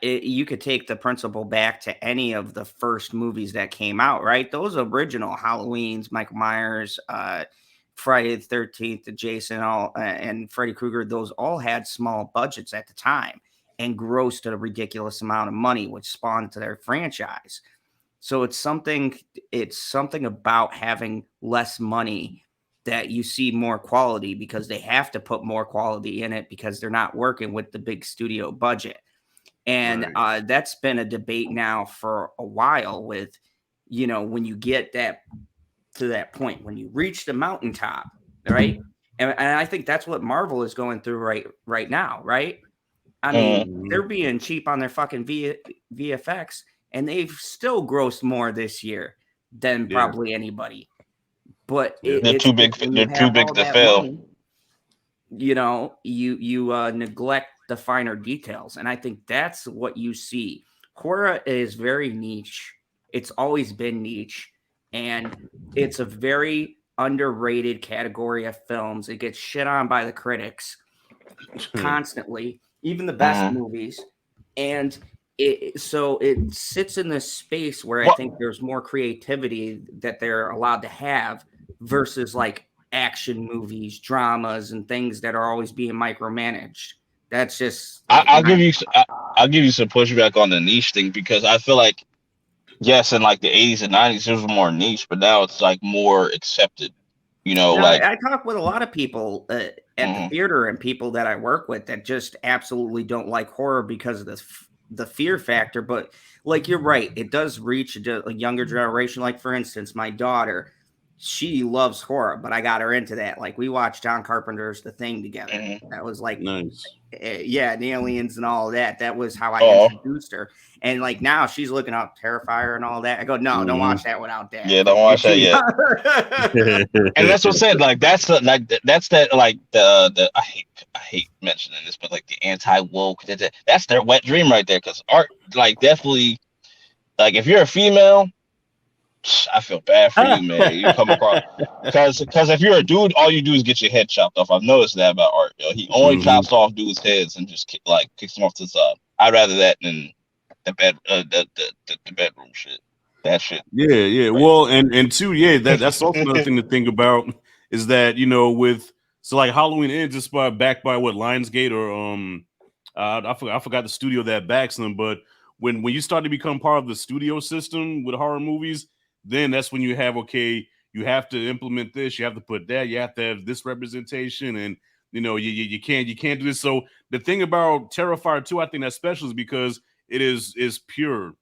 you could take the principle back to any of the first movies that came out, right? Those original Halloweens, Michael Myers, Friday the 13th, Jason, and Freddy Krueger, those all had small budgets at the time and grossed a ridiculous amount of money, which spawned to their franchise. So it's something about having less money that you see more quality, because they have to put more quality in it because they're not working with the big studio budget. And that's been a debate now for a while with, when you get to that point, when you reach the mountaintop, right? And I think that's what Marvel is going through right now, right? I mean, they're being cheap on their fucking VFX, and they've still grossed more this year than probably anybody. But they're too big. They're too big to fail. Money, you neglect the finer details, and I think that's what you see. Horror is very niche. It's always been niche, and it's a very underrated category of films. It gets shit on by the critics constantly, even the best movies, and so it sits in this space where I think there's more creativity that they're allowed to have versus like action movies, dramas, and things that are always being micromanaged. That's just I'll give you some pushback on the niche thing, because I feel like, yes, in like the 80s and 90s it was more niche, but now it's like more accepted. I talk with a lot of people at the theater and people that I work with that just absolutely don't like horror because of the fear factor. But like, you're right, it does reach a younger generation. Like, for instance, my daughter, she loves horror, but I got her into that. Like, we watched John Carpenter's The Thing together. That was like, nice. Yeah, and aliens and all that. That was how I introduced her. And like, now she's looking up Terrifier and all that. I go, no, don't watch that without Dad. Yeah, don't watch that yet. And that's what I said. Like, that's the I hate mentioning this, but like the anti-woke, that's their wet dream right there. Because art, like, definitely, like, if you're a female, I feel bad for you, man. You come across, because if you're a dude, all you do is get your head chopped off. I've noticed that about Art. He only chops off dudes' heads and just kicks them off to the side. I'd rather that than the bedroom shit. That shit. Yeah. Well, and two, that's also another thing to think about, is that so like Halloween Ends is backed by what, Lionsgate, or I forgot the studio that backs them, but when you start to become part of the studio system with horror movies, then that's when you have, you have to implement this, you have to put that, you have to have this representation, and you can't do this. So the thing about Terrifier 2, I think that's special, is because it is pure,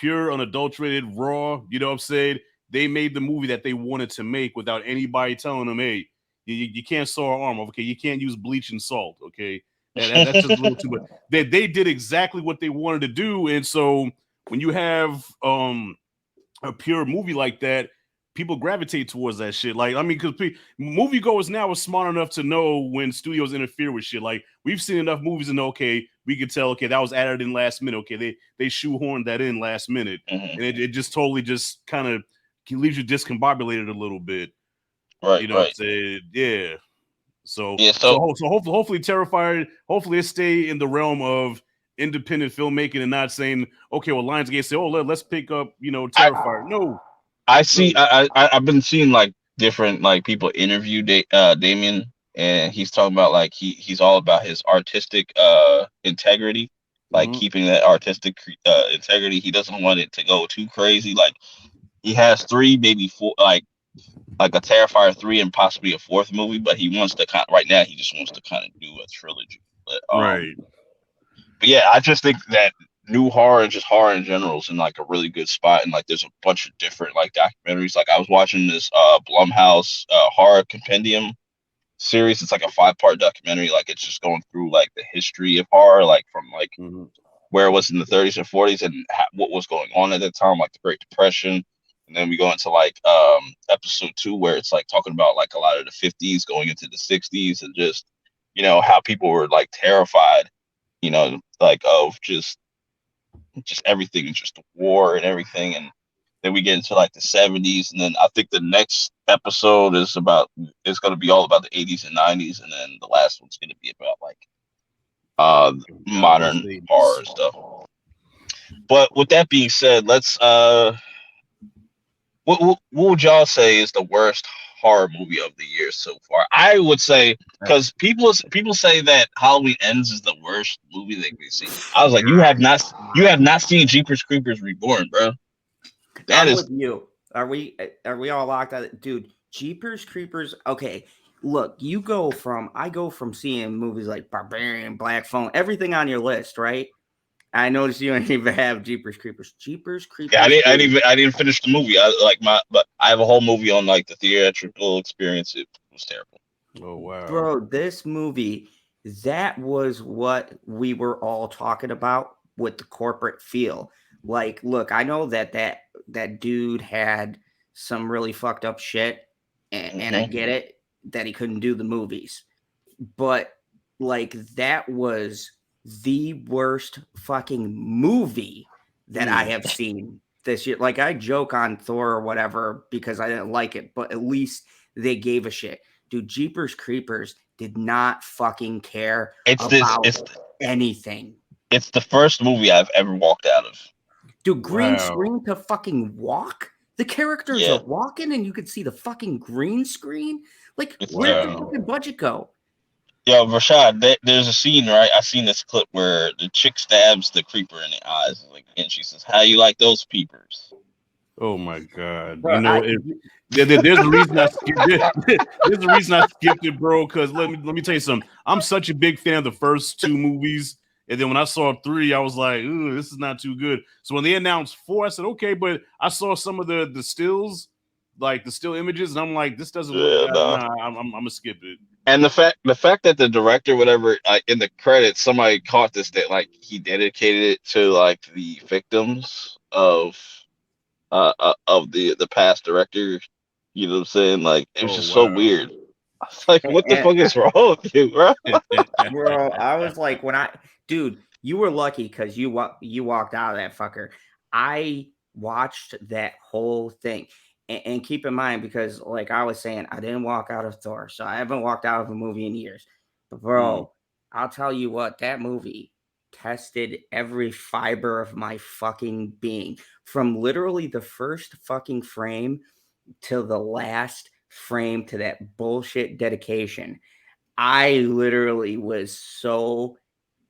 unadulterated, raw. You know what I'm saying? They made the movie that they wanted to make without anybody telling them, hey, you can't saw our arm off, okay? You can't use bleach and salt, okay? That's just a little too much. They did exactly what they wanted to do, and so when you have a pure movie like that, people gravitate towards that shit. Like, I mean, because moviegoers now are smart enough to know when studios interfere with shit. Like, we've seen enough movies and we could tell, that was added in last minute. Okay, they shoehorned that in last minute, and it just totally just kind of leaves you discombobulated a little bit. Right. What I'm saying? Yeah. So hopefully Terrifier, hopefully it stay in the realm of independent filmmaking and not saying, okay, well, Lionsgate say, oh, let's pick up, Terrifier. No. I see. I've been seeing like different like people interview Damien, and he's talking about like he's all about his artistic integrity, like keeping that artistic integrity. He doesn't want it to go too crazy. Like, he has 3, maybe 4, like a Terrifier 3 and possibly a 4th movie, but he wants to right now he just wants to kind of do a trilogy. But right. But yeah, I just think that new horror and just horror in general is in like a really good spot, and like there's a bunch of different like documentaries. Like, I was watching this Blumhouse horror compendium series. It's like a 5-part documentary. Like, it's just going through like the history of horror, like from like where it was in the 30s and 40s and what was going on at that time, like the Great Depression. And then we go into like episode 2, where it's like talking about like a lot of the 50s going into the 60s, and just how people were like terrified, like of just everything, just the war and everything. And then we get into like the 70s, and then I think the next episode is going to be all about the 80s and 90s, and then the last one's going to be about like God bless modern the horror 80s. stuff. But with that being said, let's what would y'all say is the worst horror movie of the year so far? I would say, because people say that Halloween Ends is the worst movie they've seen. I was like, you have not seen Jeepers Creepers Reborn, bro. That I'm is with you. Are we all locked out? Dude, Jeepers Creepers. Okay, look, I go from seeing movies like Barbarian, Black Phone, everything on your list, right? I noticed you don't even have Jeepers Creepers. Jeepers yeah. Creepers 3. I didn't finish the movie. But I have a whole movie on like the theatrical experience. It was terrible. Oh wow. Bro, this movie, that was what we were all talking about with the corporate feel. Like, look, I know that dude had some really fucked up shit, and I Hmm. get it that he couldn't do the movies, but like that was the worst fucking movie that I have seen this year. Like, I joke on Thor or whatever because I didn't like it, but at least they gave a shit. Dude, Jeepers Creepers did not fucking care It's this. about anything. It's the first movie I've ever walked out of. Dude, green Wow. screen to fucking walk? The characters Yeah. are walking and you could see the fucking green screen? Like, It's where'd the Wow. fucking budget go? Yo, Rashad, there's a scene, right? I seen this clip where the chick stabs the creeper in the eyes, like, and she says, "How you like those peepers?" Oh my God. Bro, You know, there's a reason I skipped it. There's a reason I skipped it, bro. Because let me tell you something. I'm such a big fan of the first two movies, and then when I saw 3, I was like, "Ooh, this is not too good." So when they announced 4, I said, "Okay," but I saw some of the stills, like the still images, and I'm like, "This doesn't look Yeah, good." no. Nah, I'm gonna skip it. And the fact that the director, whatever, in the credits, somebody caught this that like he dedicated it to like the victims of the past director. You know what I'm saying? Like it was Oh just so wow. weird. I was like, what the And, fuck is wrong with you, bro? bro, I was like, dude, you were lucky because you walked out of that fucker. I watched that whole thing, and keep in mind, because like I was saying, I didn't walk out of Thor, so I haven't walked out of a movie in years. But bro, I'll tell you what, that movie tested every fiber of my fucking being, from literally the first fucking frame till the last frame to that bullshit dedication. I literally was so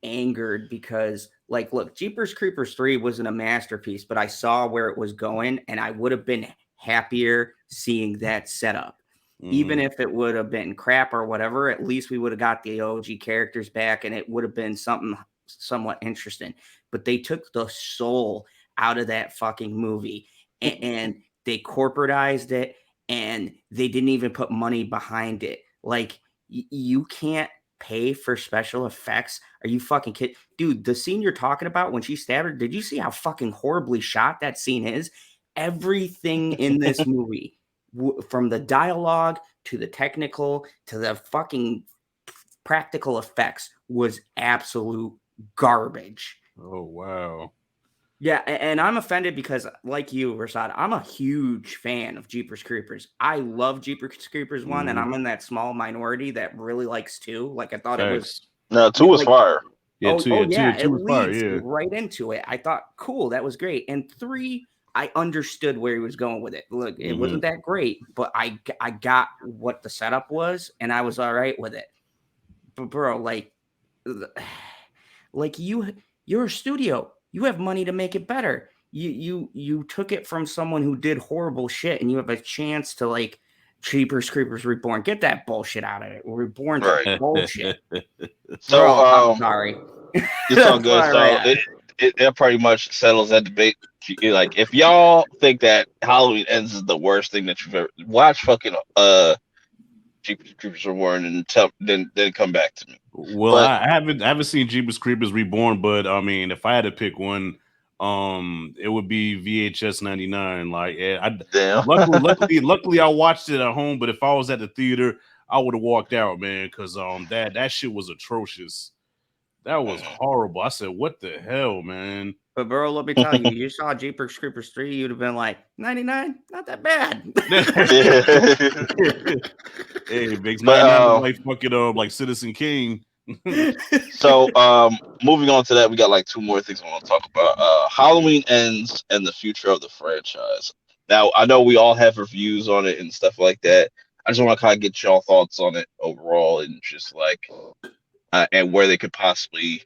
angered because, like, look, Jeepers Creepers 3 wasn't a masterpiece, but I saw where it was going, and I would have been happier seeing that setup. Even if it would have been crap or whatever, at least we would have got the OG characters back, and it would have been something somewhat interesting. But they took the soul out of that fucking movie, and they corporatized it, and they didn't even put money behind it. Like, you can't pay for special effects. Are you fucking kidding? Dude, the scene you're talking about when she stabbed her, did you see how fucking horribly shot that scene is? Everything in this movie, from the dialogue to the technical to the fucking practical effects, was absolute garbage. Oh wow. Yeah, and I'm offended because, like you, Rashad, I'm a huge fan of Jeepers Creepers. I love Jeepers Creepers 1, and I'm in that small minority that really likes 2. Like, I thought it was, Facts. No, two was like, fire. Yeah, yeah, it two was fire. leads Yeah. right into it. I thought, cool, that was great. And 3, I understood where he was going with it. Look, it wasn't that great, but I got what the setup was, and I was all right with it. But bro, like you're a studio. You have money to make it better. You took it from someone who did horrible shit, and you have a chance to, like, Jeepers Creepers Reborn. Get that bullshit out of it. Reborn's Right. bullshit. So Bro, I'm sorry. it's all That's good. where So I'm at. it pretty much settles that debate. Like, if y'all think that Halloween Ends is the worst thing that you've ever watched, fucking Jeepers Creepers Reborn, and then come back to me. Well, But I haven't seen Jeepers Creepers Reborn, but I mean, if I had to pick one, it would be VHS 99. Like, damn. luckily, I watched it at home. But if I was at the theater, I would have walked out, man, because that shit was atrocious. That was horrible. I said, "What the hell, man?" But bro, let me tell you, you saw Jeepers Creepers 3, you'd have been like, 99, not that bad. Hey, makes But 99 look like fucking like Citizen Kane. So, moving on to that, we got like two more things I want to talk about. Halloween ends and the future of the franchise. Now, I know we all have reviews on it and stuff like that. I just want to kind of get y'all thoughts on it overall and just like, and where they could possibly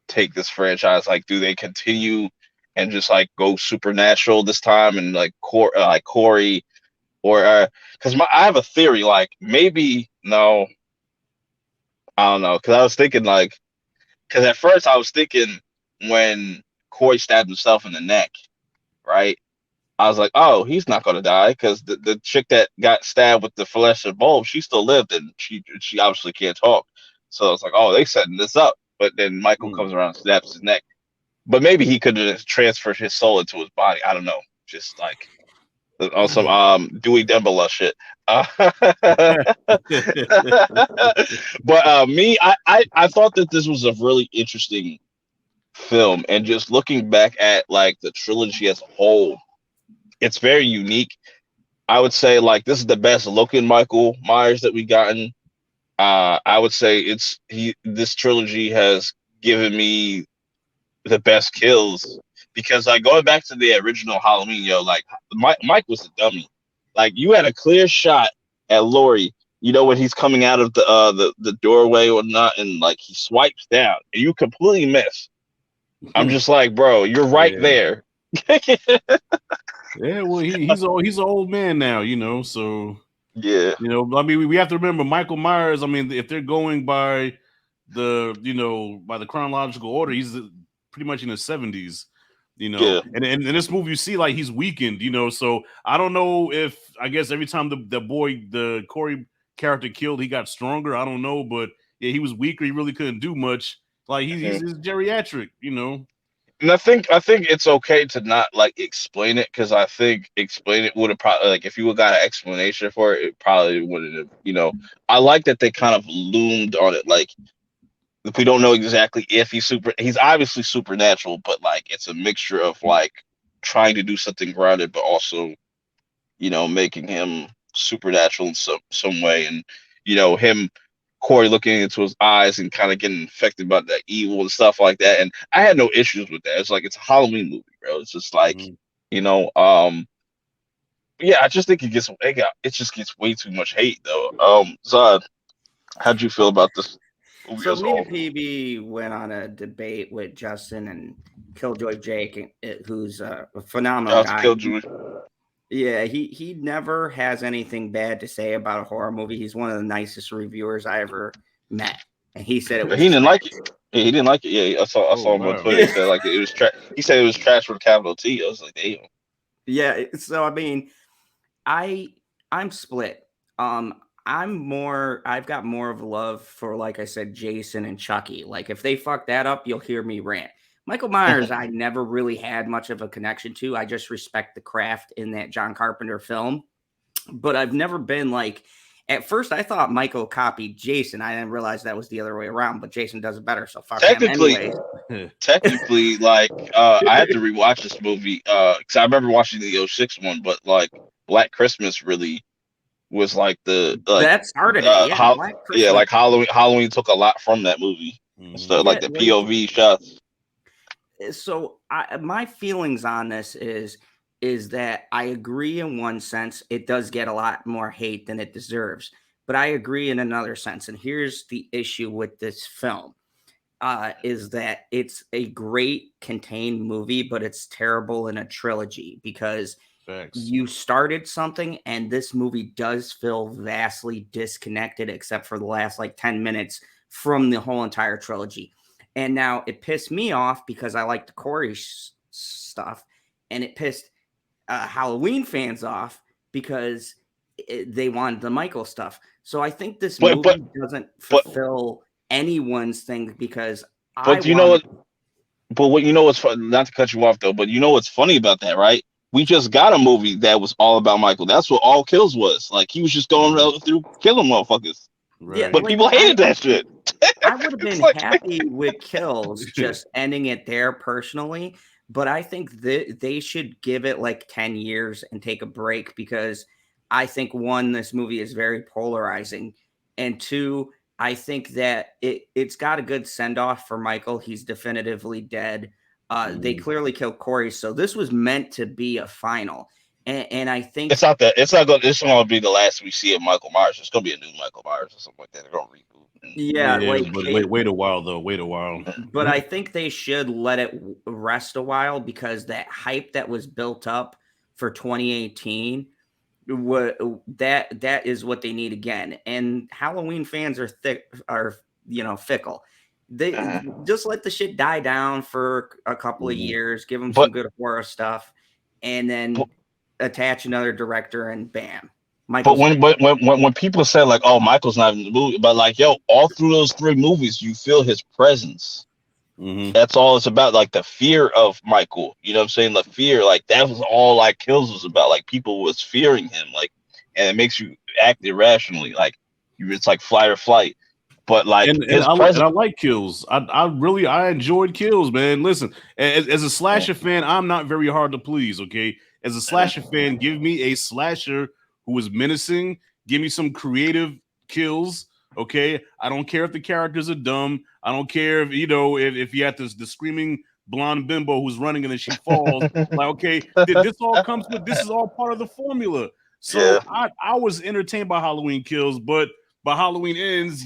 take this franchise. Like, do they continue and just like go supernatural this time and like Corey, or because I have a theory, like maybe no, I don't know, because I was thinking like. Because at first I was thinking when Corey stabbed himself in the neck, right? I was like, oh, he's not gonna die because the chick that got stabbed with the fluorescent bulb, she still lived and she obviously can't talk. So I was like, oh, they setting this up. But then Michael comes around and snaps his neck. But maybe he could have transferred his soul into his body. I don't know. Just like on some Dewey Dembala shit. But me, I thought that this was a really interesting film, and just looking back at like the trilogy as a whole, it's very unique. I would say like this is the best looking Michael Myers that we gotten. I would say this trilogy has given me the best kills because like going back to the original Halloween, like Mike was a dummy. Like you had a clear shot at Laurie, when he's coming out of the doorway or not, and like he swipes down and you completely miss. I'm just like, bro, you're right there. Yeah, well, he's an old man now, so yeah. I mean, we have to remember Michael Myers. I mean, if they're going by the chronological order, he's pretty much in his 70s, Yeah. and in this movie you see like he's weakened, so I don't know if, I guess every time the Corey character killed, he got stronger. I don't know, but yeah, he was weaker. He really couldn't do much. Like he's geriatric, And I think it's okay to not like explain it, because I think explain it would have probably, like, if you would got an explanation for it, it probably wouldn't have. I like that they kind of loomed on it, like if we don't know exactly if he's obviously supernatural, but like it's a mixture of like trying to do something grounded, but also making him supernatural in some way, and him Corey looking into his eyes and kind of getting infected by that evil and stuff like that. And I had no issues with that. It's like it's a Halloween movie, bro. It's just like you know, um, yeah. I just think it just gets way too much hate though. Zod, how'd you feel about this movie So as a me and whole? PB went on a debate with Justin and Killjoy Jake, who's a phenomenal Shout out to guy. Killjoy. Yeah, he never has anything bad to say about a horror movie. He's one of the nicest reviewers I ever met, and he said it But was he didn't trash. like it. Yeah, he didn't like it. Yeah, I saw him on wow. Twitter. He said like it was trash. He said it was trash with a capital T. I was like, damn. Yeah, so I mean, I I'm split. I've got more of love for, like I said, Jason and Chucky. Like if they fuck that up, you'll hear me rant. Michael Myers, I never really had much of a connection to. I just respect the craft in that John Carpenter film, but I've never been like. At first, I thought Michael copied Jason. I didn't realize that was the other way around. But Jason does it better, so fuck him. Technically, Anyways, technically, like I had to rewatch this movie because I remember watching the '06 one, but like Black Christmas really was like the like that started it. Yeah, how Black yeah, Christmas. like Halloween took a lot from that movie. So like Yeah, the like POV shots. so my feelings on this is that I agree in one sense it does get a lot more hate than it deserves, but I agree in another sense. And here's the issue with this film, is that it's a great contained movie, but it's terrible in a trilogy because Facts. you started something and this movie does feel vastly disconnected except for the last like 10 minutes from the whole entire trilogy. And now it pissed me off because I like the Corey stuff, and it pissed Halloween fans off because they wanted the Michael stuff. So I think this But movie doesn't but fulfill anyone's thing because I but you know wanted. what? But what you know what's fun? Not to cut you off though, but you know what's funny about that, right? We just got a movie that was all about Michael. That's what All Kills was. Like he was just going through killing motherfuckers. Yeah, Right. But like people hated that shit. I would have It's been like happy with Kills just ending it there personally, but I think that they should give it like 10 years and take a break because I think one, this movie is very polarizing, and two, I think that it's got a good send off for Michael. He's definitively dead. They clearly killed Corey, so this was meant to be a final. And I think It's not that. It's not going. It's going to be the last we see of Michael Myers. It's going to be a new Michael Myers or something like that. They're going to reboot. yeah, like but wait a while though. Wait a while. But I think they should let it rest a while, because that hype that was built up for 2018, that is what they need again. And Halloween fans are fickle. They just let the shit die down for a couple of years, give them some good horror stuff, and then attach another director, and bam. But when people say like, "Oh, Michael's not in the movie," but like, yo, all through those 3 movies, you feel his presence. That's all it's about. Like the fear of Michael. You know what I'm saying? The fear, like that was all like Kills was about. Like people was fearing him, like, and it makes you act irrationally. Like it's like fight or flight. But like I like Kills. I enjoyed Kills, man. Listen, as a slasher fan, I'm not very hard to please. Okay, as a slasher fan, give me a slasher who is menacing. Give me some creative kills. Okay, I don't care if the characters are dumb. I don't care if if you have the screaming blonde bimbo who's running and then she falls. Like, okay, this all comes with. This is all part of the formula. So I was entertained by Halloween Kills, but by Halloween Ends,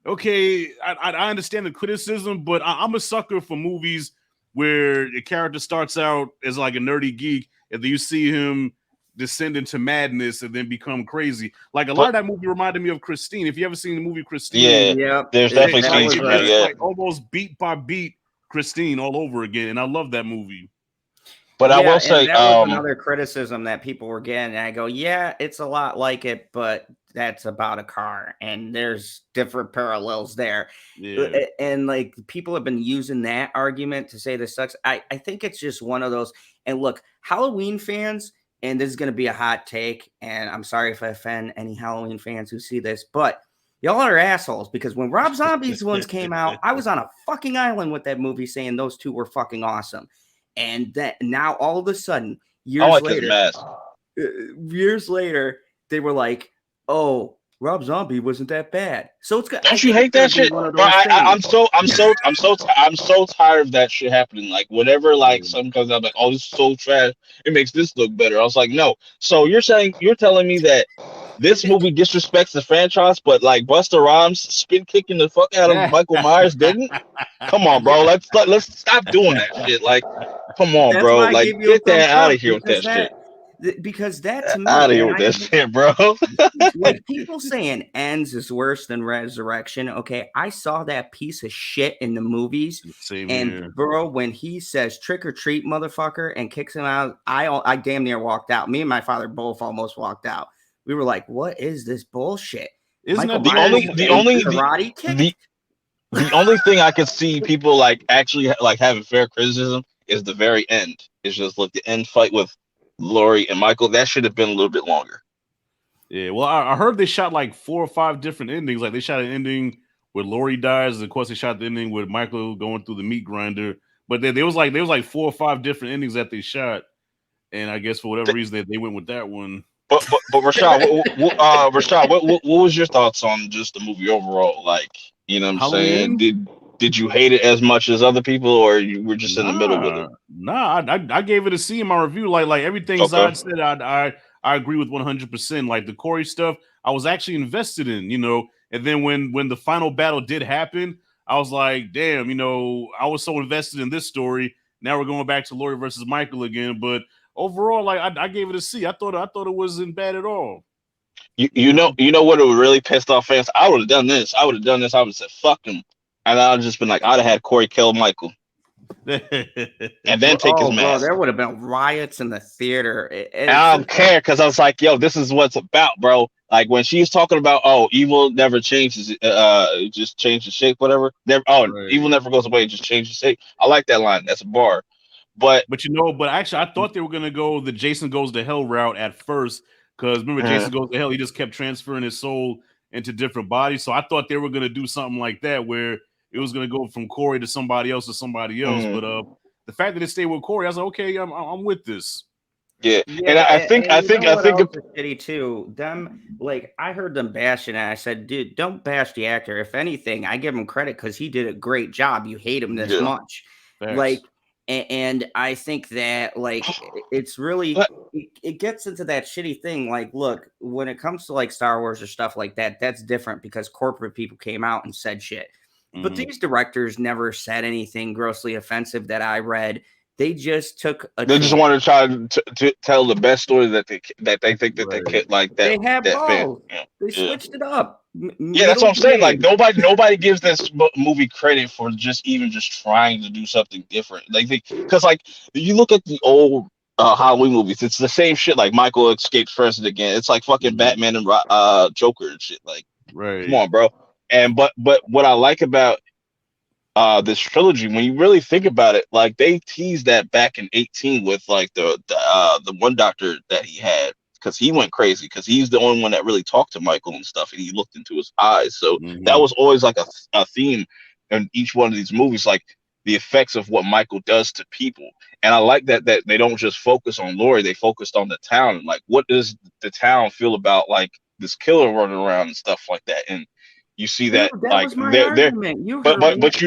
okay, I understand the criticism, but I'm a sucker for movies where the character starts out as like a nerdy geek, and then you see him descend into madness and then become crazy. Like a lot of that movie reminded me of Christine. If you ever seen the movie Christine, there's definitely scenes from that. Like almost beat by beat Christine all over again, and I love that movie. But I will say that was another criticism that people were getting. And I go, yeah, it's a lot like it, but that's about a car, and there's different parallels there. Yeah. And like people have been using that argument to say this sucks. I think it's just one of those. And look, Halloween fans, and this is going to be a hot take, and I'm sorry if I offend any Halloween fans who see this, but y'all are assholes, because when Rob Zombie's ones came out, I was on a fucking island with that movie saying those two were fucking awesome. And that now all of a sudden, years later, they were like, "Oh, Rob Zombie wasn't that bad." So it's don't you hate that shit? Bro, I'm so tired of that shit happening. Like whenever like something comes out, like, "Oh, this is so trash. It makes this look better." I was like, "No." So you're telling me that this movie disrespects the franchise, but like Busta Rhymes spin kicking the fuck out of Michael Myers didn't? Come on, bro. Let's stop doing that shit. Like, come on, bro. Like, get that out of here with that shit. Because that to me, out of here with that shit, bro. Like people saying Ends is worse than Resurrection. Okay, I saw that piece of shit in the movies, bro, when he says "trick or treat, motherfucker" and kicks him out, I damn near walked out. Me and my father both almost walked out. We were like, "What is this bullshit?" Isn't that the only thing I could see people like actually like having fair criticism is the very end. It's just like the end fight with Laurie and Michael. That should have been a little bit longer. Yeah, well, I heard they shot like 4 or 5 different endings. Like they shot an ending where Laurie dies, and of course they shot the ending with Michael going through the meat grinder. But there was like 4 or 5 different endings that they shot, and I guess for whatever reason they went with that one. But Rashad, Rashad, what was your thoughts on just the movie overall? Like, you know what I'm saying? Did you hate it as much as other people, or you were just in the middle with it? Nah, I gave it a C in my review. Like everything Zod said, I agree with 100%. Like the Corey stuff, I was actually invested in, and then when the final battle did happen, I was like, damn, I was so invested in this story. Now we're going back to Laurie versus Michael again. But overall, like I gave it a C. I thought it wasn't bad at all. You know what would really pissed off fans? I would have done this. I would have said fuck him, and I'd have just been like, I'd have had Corey kill Michael, and then take his mask. Bro, there would have been riots in the theater. I don't care, because I was like, yo, this is what it's about, bro. Like when she's talking about, oh, evil never changes, just changes shape, whatever. Evil never goes away, just changes shape. I like that line. That's a bar. But actually, I thought they were gonna go the Jason Goes to Hell route at first, because remember, Jason Goes to Hell, he just kept transferring his soul into different bodies. So I thought they were gonna do something like that, where it was gonna go from Corey to somebody else. But the fact that it stayed with Corey, I was like, okay, I'm with this. Yeah, and Yeah, I and you think know I what think else is shitty too? Them, like, I heard them bashing it. I said, dude, don't bash the actor. If anything, I give him credit because he did a great job. You hate him this yeah. much, like, Facts. and I think that like it's really But it gets into that shitty thing. Like, look, when it comes to like Star Wars or stuff like that, that's different because corporate people came out and said shit. But Mhm. these directors never said anything grossly offensive that I read. They just took a they just chance. want to try to tell the best story that they think that they Right. can like They had that fan. both. Yeah, They yeah. switched it up. Yeah, that's Middle what I'm saying. Like grade. nobody gives this movie credit for just trying to do something different. Like because like you look at the old Halloween movies, it's the same shit. Like Michael escapes president again. It's like fucking Mhm. Batman and Joker and shit. Like come Right. on, bro. And but what I like about this trilogy, when you really think about it, like they teased that back in 18 with like the one doctor that he had, because he went crazy because he's the only one that really talked to Michael and stuff, and he looked into his eyes. So that Mhm. was always like a theme in each one of these movies, like the effects of what Michael does to people. And I like that they don't just focus on Laurie, they focused on the town, and like what does the town feel about like this killer running around and stuff like that. And you see Dude, that that like was my they're argument. You heard me. but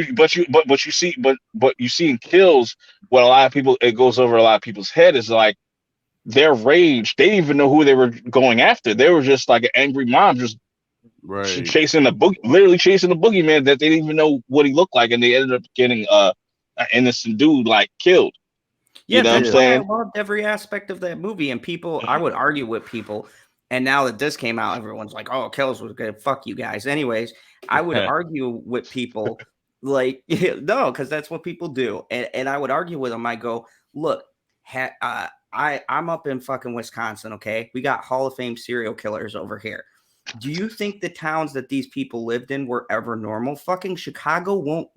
you see in Kills, what a lot of people, it goes over a lot of people's head, is like their rage. They didn't even know who they were going after. They were just like an angry mom, just Right. chasing the literally chasing the boogeyman that they didn't even know what he looked like, and they ended up getting an innocent dude like killed. You Yeah, know what I'm that's why I saying? loved every aspect of that movie. And people, I would argue with people. And now that this came out, everyone's like, oh, Kills was good. Fuck you guys. Anyways, I would argue with people like, no, because that's what people do. And I would argue with them. I go, look, I'm up in fucking Wisconsin, okay? We got Hall of Fame serial killers over here. Do you think the towns that these people lived in were ever normal? Fucking Chicago won't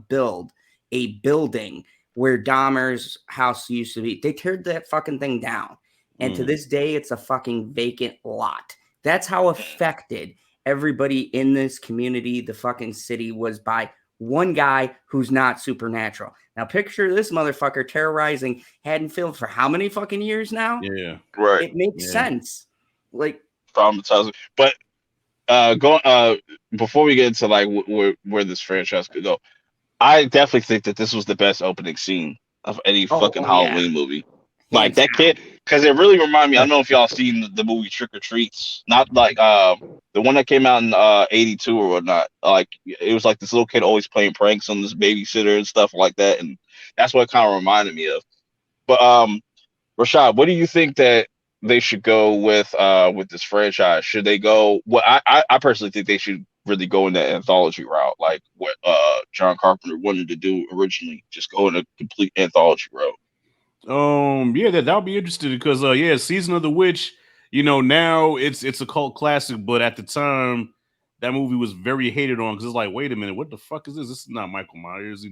build a building where Dahmer's house used to be. They teared that fucking thing down. And to Mm. this day, it's a fucking vacant lot. That's how affected everybody in this community, the fucking city, was by one guy who's not supernatural. Now, picture this motherfucker terrorizing Haddonfield for how many fucking years now? Yeah. Right. It makes Yeah. sense. Like, Traumatizing. But going before we get into like where this franchise could go, I definitely think that this was the best opening scene of any fucking oh yeah, Halloween movie. Like hands that down. kid, because it really reminded me. I don't know if y'all seen the movie Trick or Treats, not like the one that came out in '82 or whatnot. Like it was like this little kid always playing pranks on this babysitter and stuff like that, and that's what it kind of reminded me of. But Rashad, what do you think that they should go with this franchise? Should they go? Well, I personally think they should really go in that anthology route, like what John Carpenter wanted to do originally, just go in a complete anthology route. Yeah, that'll be interesting because yeah, Season of the Witch, now it's a cult classic, but at the time that movie was very hated on because it's like, wait a minute, what the fuck is this? This is not Michael Myers.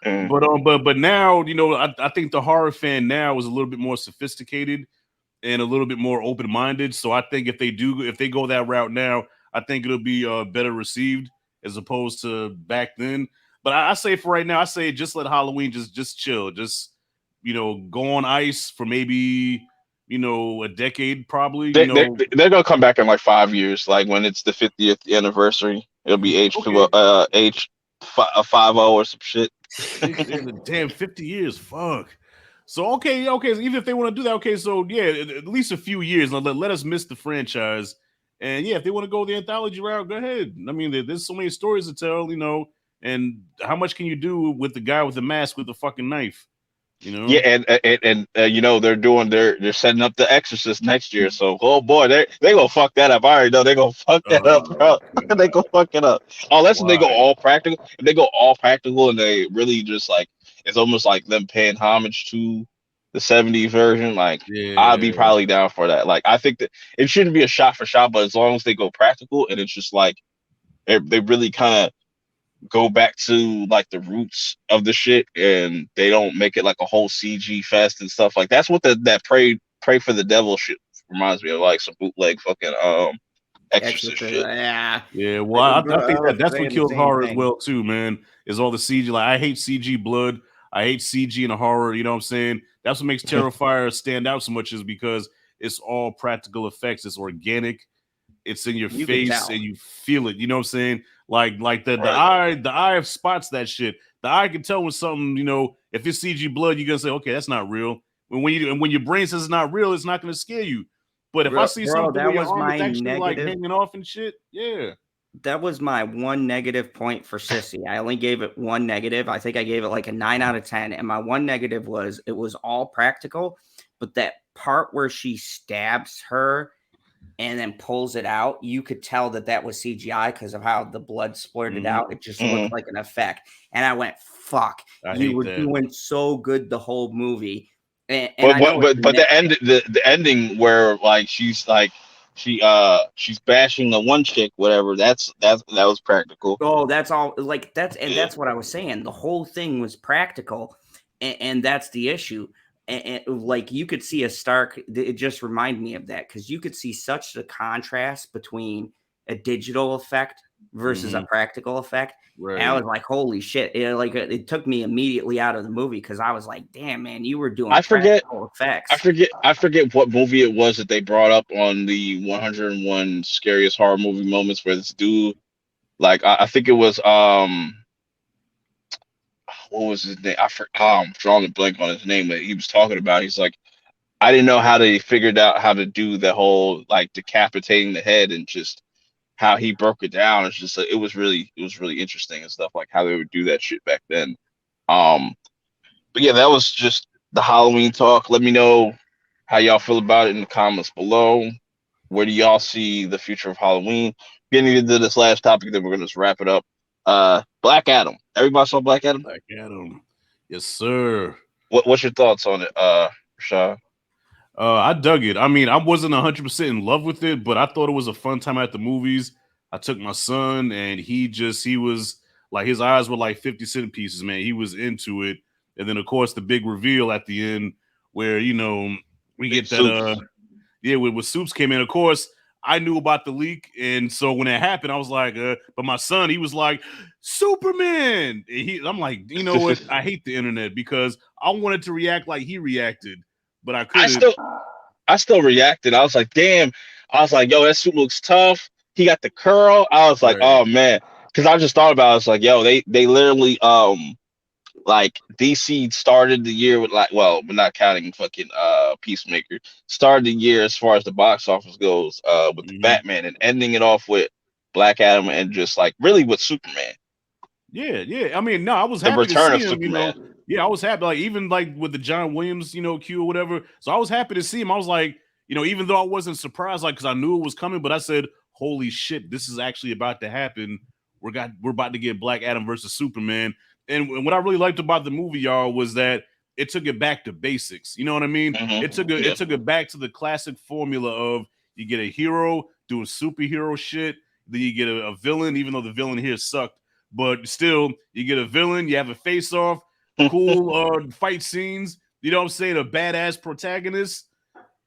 Mm. But now, I think the horror fan now is a little bit more sophisticated and a little bit more open-minded. So I think if they go that route now, I think it'll be better received as opposed to back then. But I say for right now, I say just let Halloween just chill. Just go on ice for maybe a decade probably. They're gonna come back in like 5 years, like when it's the 50th anniversary. It'll be Okay. H 50 or some shit. Damn 50 years. Fuck. So okay. So even if they want to do that, okay, so yeah, at least a few years. Let us miss the franchise. And yeah, if they want to go the anthology route, go ahead. I mean, there's so many stories to tell. And how much can you do with the guy with the mask with the fucking knife? Yeah, and they're setting up the Exorcist next year. So oh boy, they gonna fuck that up. I already know they gonna fuck that up, bro. They God. gonna fuck it up. Unless they go Why? all practical. If they go all practical and they really just like, it's almost like them paying homage to the '70s version. Like I'd be Yeah. probably down for that. Like I think that it shouldn't be a shot for shot, but as long as they go practical and it's just like they really kind of go back to like the roots of the shit and they don't make it like a whole CG fest and stuff like that's what that pray for the devil shit reminds me of, like some bootleg fucking Exorcist Exorcist, shit. yeah. Yeah, well, I Bro, think I was that's what saying the kills same horror as thing. well too, man. Is all the CG. Like I hate CG blood. I hate CG in a horror. You know what I'm saying? That's what makes Terrifier stand out so much, is because it's all practical effects. It's organic. It's in your face and you feel it. You know what I'm saying? Like the eye spots that shit. The eye can tell when something, you know, if it's CG blood, you're gonna say, okay, that's not real. When your brain says it's not real, it's not gonna scare you. But if I see something where your arm is actually like hanging off and shit, yeah. That was my one negative point for Sissy. I only gave it one negative. I think I gave it like a 9 out of 10. And my one negative was it was all practical, but that part where she stabs her and then pulls it out, you could tell that was CGI because of how the blood splurted out. It just looked like an effect. And I went, fuck, you were doing so good the whole movie. And but the ending where like she's bashing the one chick, whatever, that was practical. Oh, that's all, like that's what I was saying. The whole thing was practical, and that's the issue. And like you could see a stark, it just reminded me of that, because you could see such the contrast between a digital effect versus a practical effect. Right. And I was like, holy shit. It took me immediately out of the movie because I was like, damn, man, you were doing practical effects. I forget what movie it was that they brought up on the 101 scariest horror movie moments, where this dude, like, I think it was what was his name? I'm drawing a blank on his name, that he was talking about. He's like, I didn't know how they figured out how to do the whole like decapitating the head, and just how he broke it down. It's just it was really interesting and stuff, like how they would do that shit back then. But yeah, that was just the Halloween talk. Let me know how y'all feel about it in the comments below. Where do y'all see the future of Halloween? Getting into this last topic, then we're gonna just wrap it up. Black Adam. Everybody saw Black Adam? Black Adam. Yes, sir. What's your thoughts on it, Rashad? I dug it. I mean, I wasn't 100% in love with it, but I thought it was a fun time at the movies. I took my son, and he was like, his eyes were like 50-cent pieces, man. He was into it. And then, of course, the big reveal at the end where, you know, we get that, with Soups came in. Of course, I knew about the leak, and so when it happened, I was like, but my son, he was like, Superman. I'm like, you know what? I hate the internet because I wanted to react like he reacted, but I couldn't. I still reacted. I was like, damn. I was like, yo, that suit looks tough. He got the curl. I was like, oh man, because I just thought about it. I was like, yo, they literally like DC started the year with, like, well, we're not counting fucking Peacemaker, started the year as far as the box office goes with the Batman, and ending it off with Black Adam, and just like really with Superman. Yeah. I mean, no, I was happy to see him, you know. Yeah, I was happy, like, even like with the John Williams, you know, Q or whatever. So I was happy to see him. I was like, you know, even though I wasn't surprised, like, because I knew it was coming, but I said, holy shit, this is actually about to happen. We're about to get Black Adam versus Superman. And what I really liked about the movie, y'all, was that it took it back to basics. You know what I mean? It took it back to the classic formula of you get a hero doing superhero shit, then you get a villain, even though the villain here sucked, but still, you get a villain, you have a face-off, cool fight scenes, you know what I'm saying, a badass protagonist,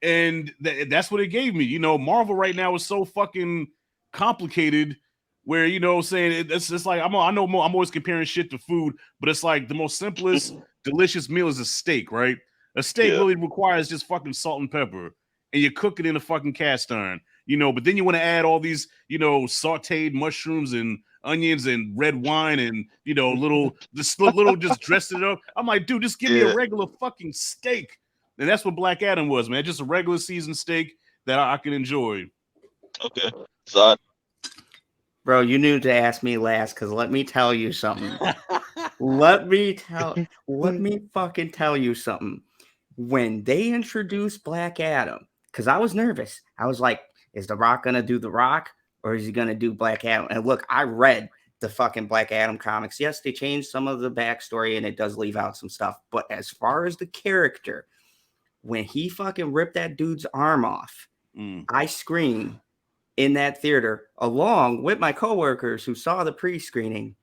and that's what it gave me. You know, Marvel right now is so fucking complicated, where, you know, saying it's like I'm always comparing shit to food, but it's like the most simplest delicious meal is a steak, right? A steak really requires just fucking salt and pepper, and you cook it in a fucking cast iron, you know. But then you want to add all these, you know, sauteed mushrooms and onions and red wine and, you know, little just dressed it up. I'm like, dude, just give me a regular fucking steak. And that's what Black Adam was, man. Just a regular seasoned steak that I can enjoy. Okay, so. Bro, you knew to ask me last, because let me tell you something. let me fucking tell you something. When they introduced Black Adam, because I was nervous. I was like, is The Rock going to do The Rock, or is he going to do Black Adam? And look, I read the fucking Black Adam comics. Yes, they changed some of the backstory, and it does leave out some stuff. But as far as the character, when he fucking ripped that dude's arm off, I screamed in that theater, along with my coworkers who saw the pre-screening.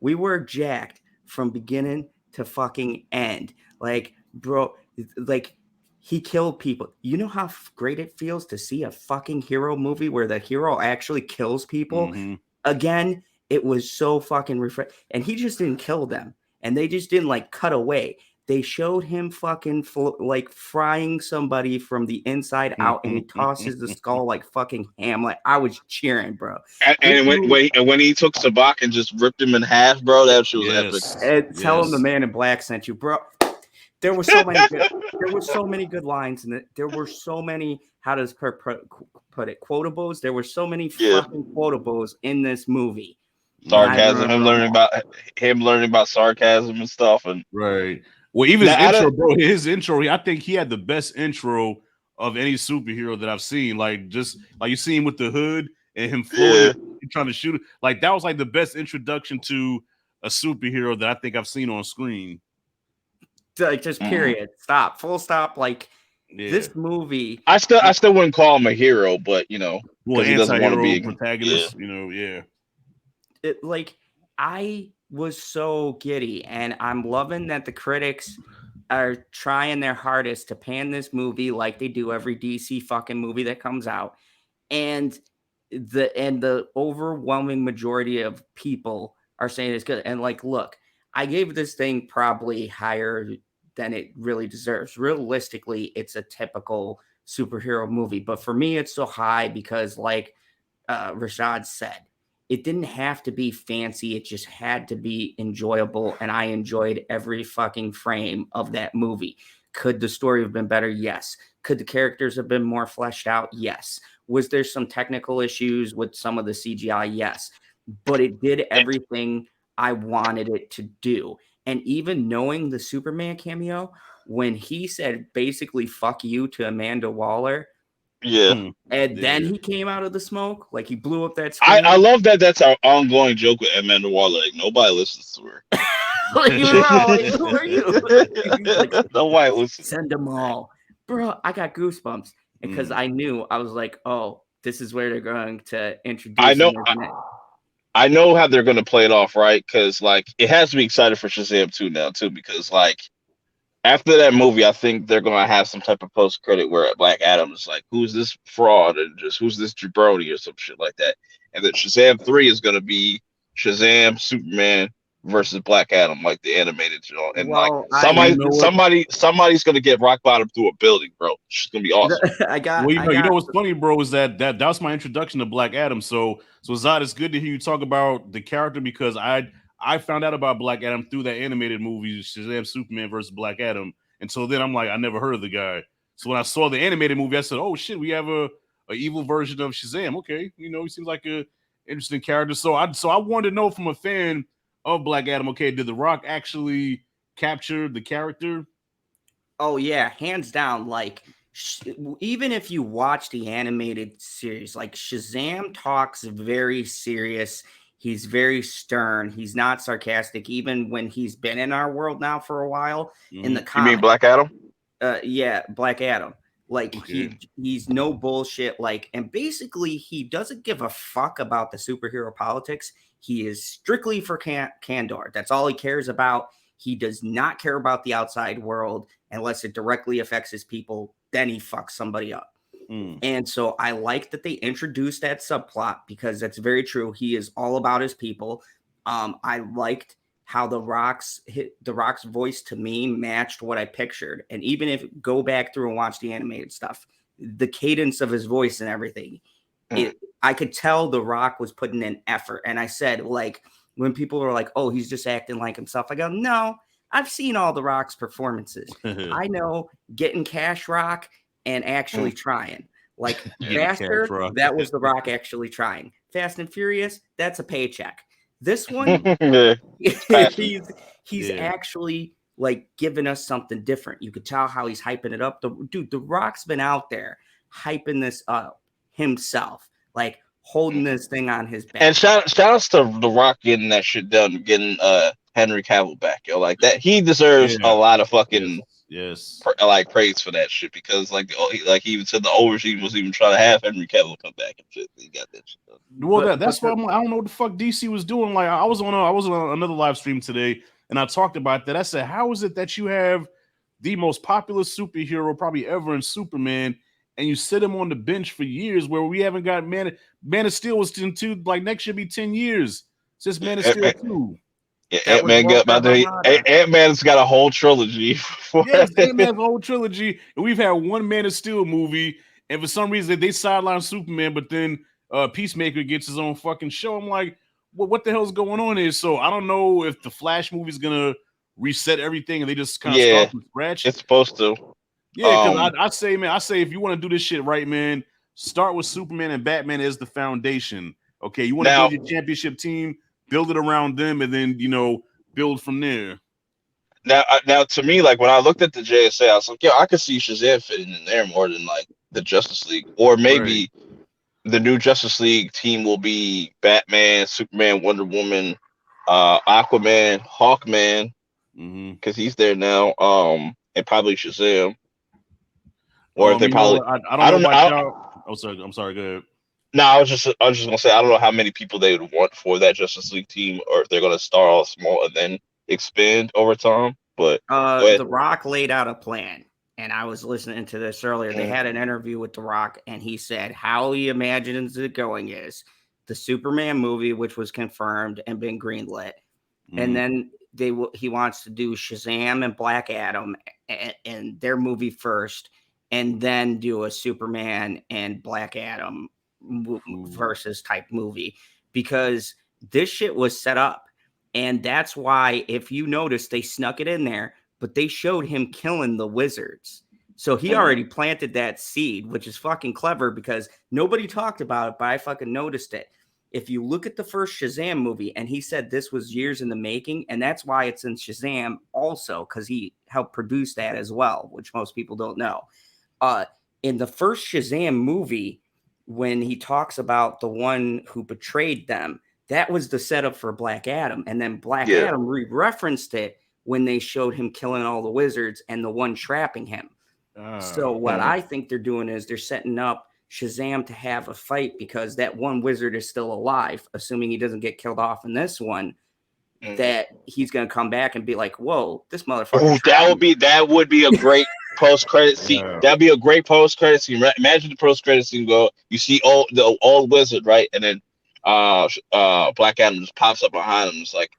We were jacked from beginning to fucking end. Like, bro, like, he killed people. You know how great it feels to see a fucking hero movie where the hero actually kills people? Again, it was so fucking refreshing. And he just didn't kill them. and they just didn't like cut away. They showed him fucking like frying somebody from the inside out, and he tosses the skull like fucking Hamlet. I was cheering, bro. And when he took Sabak and just ripped him in half, bro, that shit was epic. And tell him the Man in Black sent you, bro. There were so many. There were so many good lines in it. There were so many. How does Purp put it? Quotables. There were so many fucking quotables in this movie. Sarcasm. Him learning about sarcasm and stuff, and right. Well, even his intro, bro. His intro. I think he had the best intro of any superhero that I've seen. Like just like you see him with the hood and him floating, trying to shoot. Like that was like the best introduction to a superhero that I think I've seen on screen. Like just period. Stop. Full stop. Like this movie. I still wouldn't call him a hero, but you know, because he doesn't want to be a protagonist. You know, It like I was so giddy, and I'm loving that the critics are trying their hardest to pan this movie like they do every DC fucking movie that comes out, and the overwhelming majority of people are saying it's good. And like, look, I gave this thing probably higher than it really deserves. Realistically, it's a typical superhero movie, but for me, it's so high because, like Rashad said, it didn't have to be fancy. It just had to be enjoyable, and I enjoyed every fucking frame of that movie. Could the story have been better? Yes. Could the characters have been more fleshed out? Yes. Was there some technical issues with some of the CGI? Yes. But it did everything I wanted it to do. And even knowing the Superman cameo, when he said basically fuck you to Amanda Waller, and then he came out of the smoke, like he blew up that screen. I love that. That's our ongoing joke with Amanda Waller. Like nobody listens to her. Like, who are you? Like, nobody listens. Send them all, bro. I got goosebumps because I knew. I was like, oh, this is where they're going to introduce. I know how they're going to play it off, right? Because like it has to be excited for Shazam 2 now too, because like after that movie, I think they're going to have some type of post credit where Black Adam is like, who's this fraud and just who's this jabroni or some shit like that, and then Shazam 3 is going to be Shazam, Superman versus Black Adam, like the animated show, and like somebody's going to get rock bottom through a building, bro. It's going to be awesome. You know what's funny, bro, is that was my introduction to Black Adam. So Zod, it's good to hear you talk about the character because I found out about Black Adam through that animated movie, Shazam, Superman versus Black Adam. And so then I'm like, I never heard of the guy. So when I saw the animated movie, I said, oh shit, we have a evil version of Shazam. Okay, you know, he seems like a interesting character. So I wanted to know from a fan of Black Adam, okay, did The Rock actually capture the character? Oh yeah, hands down. Like even if you watch the animated series, like Shazam talks very serious. He's very stern. He's not sarcastic, even when he's been in our world now for a while. In the comics. You mean Black Adam? Yeah, Black Adam. Like he's no bullshit. Like, and basically he doesn't give a fuck about the superhero politics. He is strictly for candor. That's all he cares about. He does not care about the outside world unless it directly affects his people. Then he fucks somebody up. And so I like that they introduced that subplot because that's very true. He is all about his people. I liked how the Rock's voice to me matched what I pictured. And even if go back through and watch the animated stuff, the cadence of his voice and everything, I could tell the Rock was putting in effort. And I said, like, when people were like, oh, he's just acting like himself, I go, no, I've seen all the Rock's performances. I know getting cash Rock and actually trying. Like Faster, that was the Rock actually trying. Fast and Furious, that's a paycheck. This one, he's actually like giving us something different. You could tell how he's hyping it up. The Rock's been out there hyping this up himself, like holding this thing on his back. And shout outs to The Rock getting that shit done, getting Henry Cavill back, yo. Like that, he deserves a lot of fucking like praise for that shit because like he even said the overseas was even trying to have Henry Cavill come back and shit. He got that shit done. Well, that's why I don't know what the fuck DC was doing. Like I was on another live stream today and I talked about that. I said, how is it that you have the most popular superhero probably ever in Superman and you sit him on the bench for years where we haven't got Man of Steel was into like next year be 10 years since Man of Steel 2. Yeah, That was Walter Hamada. Ant-Man's got a whole trilogy. Yes, Ant-Man's whole trilogy, and we've had one Man of Steel movie, and for some reason they sideline Superman, but then Peacemaker gets his own fucking show. I'm like, well, what the hell's going on here? So I don't know if the Flash movie's gonna reset everything and they just kind of start from scratch. It's supposed to. Yeah, because I say, man, if you want to do this shit right, man, start with Superman and Batman as the foundation. Okay, you want to build your championship team, build it around them, and then build from there. Now, to me, like when I looked at the JSA, I was like, I could see Shazam fitting in there more than like the Justice League, or maybe the new Justice League team will be Batman, Superman, Wonder Woman, Aquaman, Hawkman, because he's there now, and probably Shazam. Or if they probably, I don't know. Oh, sorry. I'm sorry. Go ahead. No, I was just gonna say I don't know how many people they would want for that Justice League team, or if they're gonna start off small and then expand over time. But The Rock laid out a plan, and I was listening to this earlier. They had an interview with The Rock, and he said how he imagines it going is the Superman movie, which was confirmed and been greenlit, and then he wants to do Shazam and Black Adam and their movie first, and then do a Superman and Black Adam versus type movie, because this shit was set up. And that's why, if you notice, they snuck it in there, but they showed him killing the wizards. So he already planted that seed, which is fucking clever because nobody talked about it, but I fucking noticed it. If you look at the first Shazam movie, and he said this was years in the making, and that's why it's in Shazam also, because he helped produce that as well, which most people don't know. In the first Shazam movie, when he talks about the one who betrayed them, that was the setup for Black Adam. And then Black Adam referenced it when they showed him killing all the wizards and the one trapping him. So what I think they're doing is they're setting up Shazam to have a fight because that one wizard is still alive, assuming he doesn't get killed off in this one, that he's going to come back and be like, whoa, this motherfucker. That would be a great post-credit scene. That'd be a great post-credit scene. Imagine the post-credit scene go, you see the old wizard, right? And then Black Adam just pops up behind him. It's like,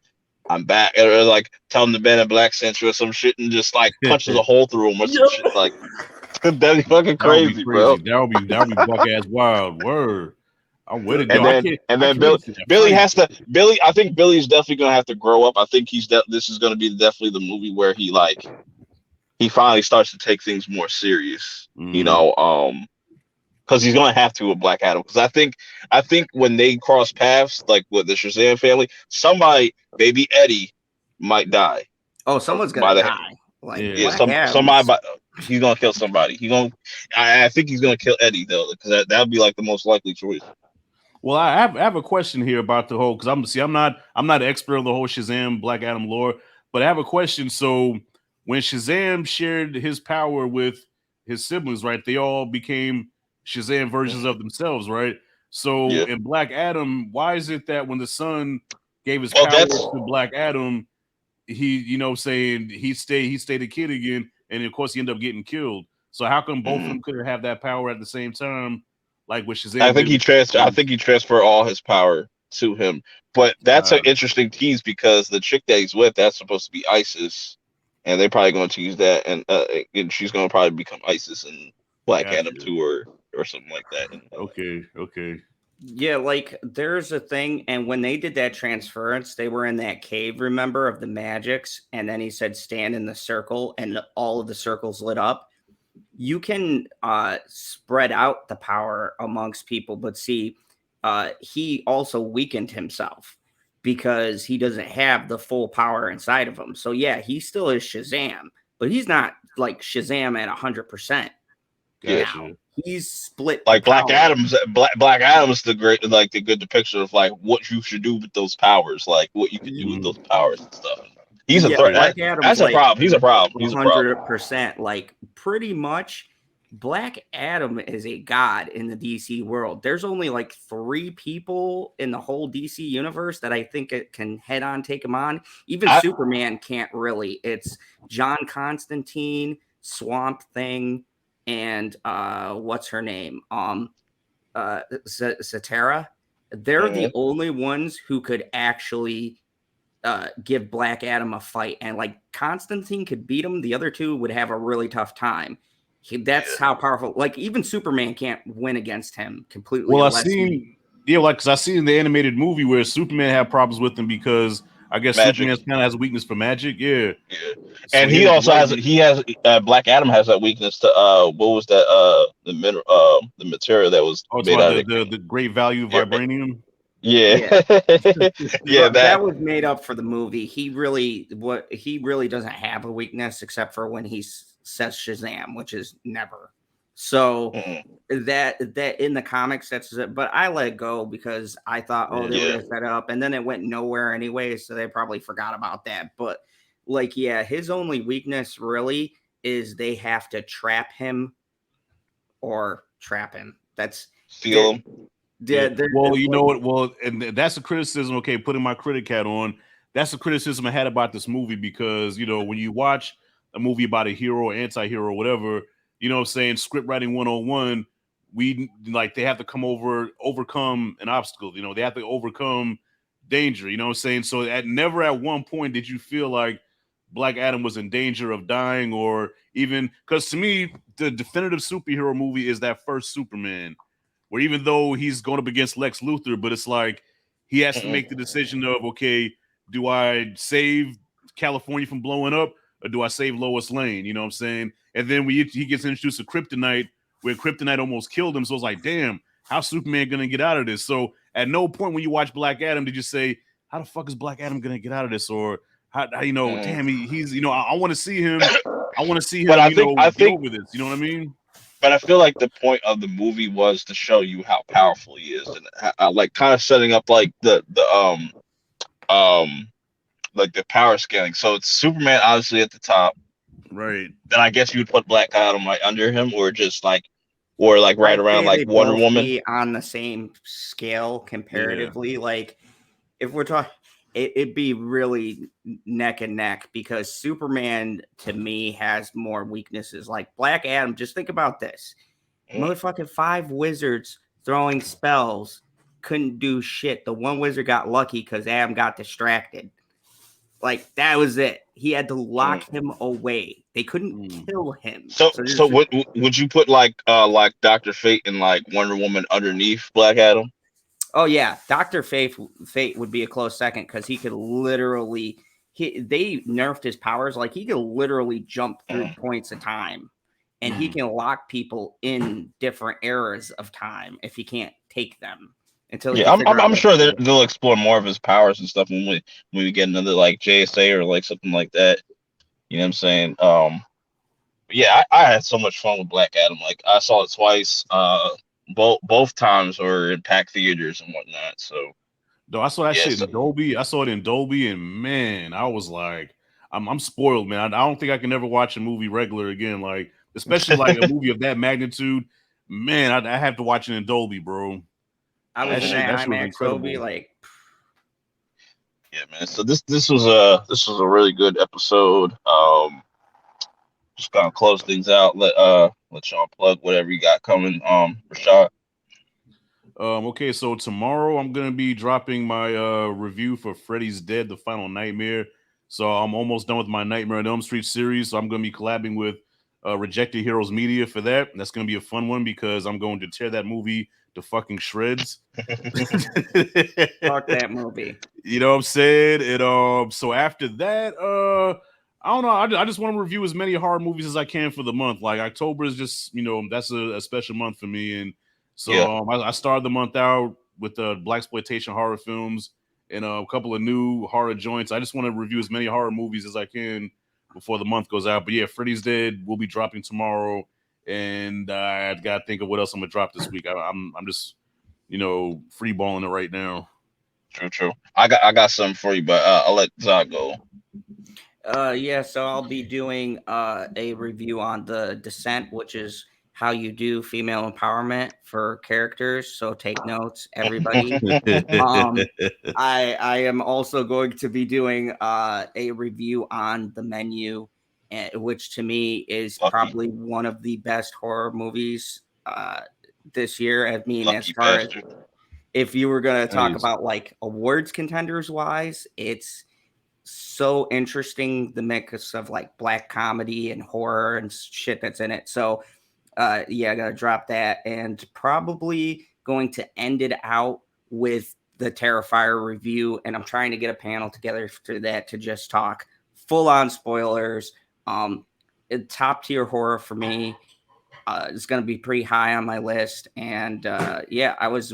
I'm back. Or like tell him the Man in Black Century or some shit and just like punches a hole through him or some shit. Like, that'd be fucking crazy, bro. That would be buck ass wild. Word. I'm with it. And then Billy has to. I think Billy's definitely gonna have to grow up. I think this is gonna be definitely the movie where he finally starts to take things more serious. Because he's gonna have to with Black Adam. Because I think when they cross paths, like with the Shazam family, baby Eddie, might die. Oh, someone's gonna die. Somebody. He's gonna kill somebody. I think he's gonna kill Eddie though, because that would be like the most likely choice. Well, I have a question here about the whole, because I'm not an expert on the whole Shazam Black Adam lore, but I have a question. So when Shazam shared his power with his siblings, right, they all became Shazam versions of themselves, right? So in Black Adam, why is it that when the son gave his power to Black Adam, he saying he stayed a kid again, and of course he ended up getting killed? So how come both of them couldn't have that power at the same time? Like with Shazam, I think he transferred all his power to him. But that's an interesting tease because the chick that he's with, that's supposed to be Isis, and they're probably going to use that, and she's going to probably become Isis and Black Adam too, or something like that. Okay. Yeah, like there's a thing, and when they did that transference, they were in that cave, remember, of the magics, and then he said stand in the circle, and all of the circles lit up. You can spread out the power amongst people, but see, he also weakened himself because he doesn't have the full power inside of him. So yeah, he still is Shazam, but he's not like Shazam at 100%. Now he's split. Like Black Adam's the good depiction of like what you should do with those powers, like what you can do with those powers and stuff. He's a threat. That's a problem. He's a problem. 100%. Like pretty much, Black Adam is a god in the DC world. There's only like 3 people in the whole DC universe that I think it can head on take him on. Even Superman can't really. It's John Constantine, Swamp Thing, and what's her name? Zatara. They're the only ones who could actually give Black Adam a fight, and like Constantine could beat him. The other two would have a really tough time. That's how powerful. Like even Superman can't win against him completely. Well, I seen, because I seen the animated movie where Superman had problems with him because I guess Magic. Superman kind of has a weakness for magic. Yeah, So and he also has Black Adam has that weakness to what was that the material that was it's made about out of the great value vibranium. Yeah. That was made up for the movie. He really doesn't have a weakness except for when he says Shazam, which is never. So that in the comics, that's it. But I let it go because I thought, they were gonna set it up, and then it went nowhere anyway, so they probably forgot about that. But his only weakness really is they have to trap him. That's seal him. Well, you know what? Well, and that's a criticism. Okay, putting my critic hat on, that's a criticism I had about this movie because when you watch a movie about a hero or anti-hero or whatever, you know what I'm saying, script writing 101, they have to overcome an obstacle. They have to overcome danger. You know what I'm saying? So never at one point did you feel like Black Adam was in danger of dying, or even because to me the definitive superhero movie is that first Superman, where even though he's going up against Lex Luthor, but it's like he has to make the decision of, okay, do I save California from blowing up or do I save Lois Lane? You know what I'm saying? And then he gets introduced to Kryptonite, where Kryptonite almost killed him. So it's like, damn, how's Superman going to get out of this? So at no point when you watch Black Adam did you say, how the fuck is Black Adam going to get out of this? Or how damn, he's I want to see him. I want to see him, But I think get over this. You know what I mean? But I feel like the point of the movie was to show you how powerful he is, and like kind of setting up like the like the power scaling. So it's Superman obviously at the top, right? Then I guess you would put Black Adam like under him, or just like, or like right around like Wonder Woman. Be on the same scale comparatively. Yeah. Like if we're talking, it'd be really neck and neck because Superman to me has more weaknesses. Like Black Adam, just think about this. Motherfucking 5 wizards throwing spells couldn't do shit. The one wizard got lucky because Adam got distracted. Like that was it. He had to lock him away. They couldn't kill him. So would you put like Dr. Fate and like Wonder Woman underneath Black Adam? Oh yeah, Dr. Fate would be a close second because he could literally they nerfed his powers. Like he could literally jump through points of time, and he can lock people in different eras of time if he can't take them. Until I'm sure they'll explore more of his powers and stuff when we get another like JSA or like something like that. You know what I'm saying? Yeah, I had so much fun with Black Adam. Like I saw it twice. Both times were in packed theaters and whatnot. So, though I saw that shit in Dolby. I saw it in Dolby, and man, I was like, I'm spoiled, man. I don't think I can ever watch a movie regular again. Like, especially like a movie of that magnitude. Man, I have to watch it in Dolby, bro. I was in that IMAX Dolby, like. Yeah, man. So this was a really good episode. Just gonna close things out. Let y'all plug whatever you got coming. Rashad. Okay, so tomorrow I'm gonna be dropping my review for Freddy's Dead: The Final Nightmare. So I'm almost done with my Nightmare on Elm Street series. So I'm gonna be collabing with Rejected Heroes Media for that. That's gonna be a fun one because I'm going to tear that movie to fucking shreds. Fuck that movie. You know what I'm saying? And so after that, I don't know. I just want to review as many horror movies as I can for the month. Like October is just, that's a special month for me. And so I started the month out with blaxploitation horror films and a couple of new horror joints. I just want to review as many horror movies as I can before the month goes out. But yeah, Freddy's Dead will be dropping tomorrow, and I got to think of what else I'm gonna drop this week. I'm just free balling it right now. True. I got something for you, but I'll let Zod go. Yeah, so I'll be doing a review on The Descent, which is how you do female empowerment for characters. So take notes, everybody. I am also going to be doing a review on The Menu, which to me is probably one of the best horror movies this year. I mean, as far as if you were going to talk about like awards contenders wise, it's so interesting, the mix of like black comedy and horror and shit that's in it. So yeah, I gotta drop that, and probably going to end it out with the Terrifier review. And I'm trying to get a panel together for that to just talk full on spoilers. Top tier horror for me. It's going to be pretty high on my list, and yeah, I was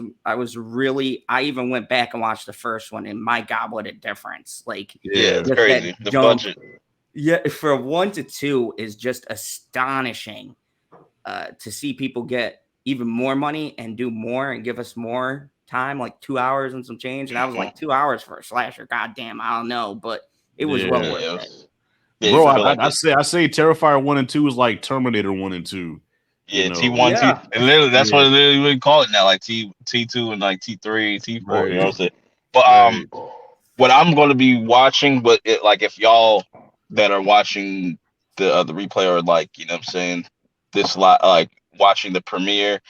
really. I even went back and watched the first one, and my God, what a difference! Like, Yeah, it's just crazy. that The jump, budget. yeah, for 1 to 2 is just astonishing. To see people get even more money and do more and give us more time, like 2 hours and some change, and I was like 2 hours for a slasher. God damn, I don't know, but it was well worth it. Yeah, Bro, you feel like I say Terrifier 1 and 2 is like Terminator 1 and 2. You yeah, know, T1, T, Yeah. and literally that's Yeah. what literally we call it now, like T2 and like T3, T4. You know what I'm saying? But Right. what I'm going to be watching, but like if y'all that are watching the replay are like, you know what I'm saying, this lot like watching the premiere,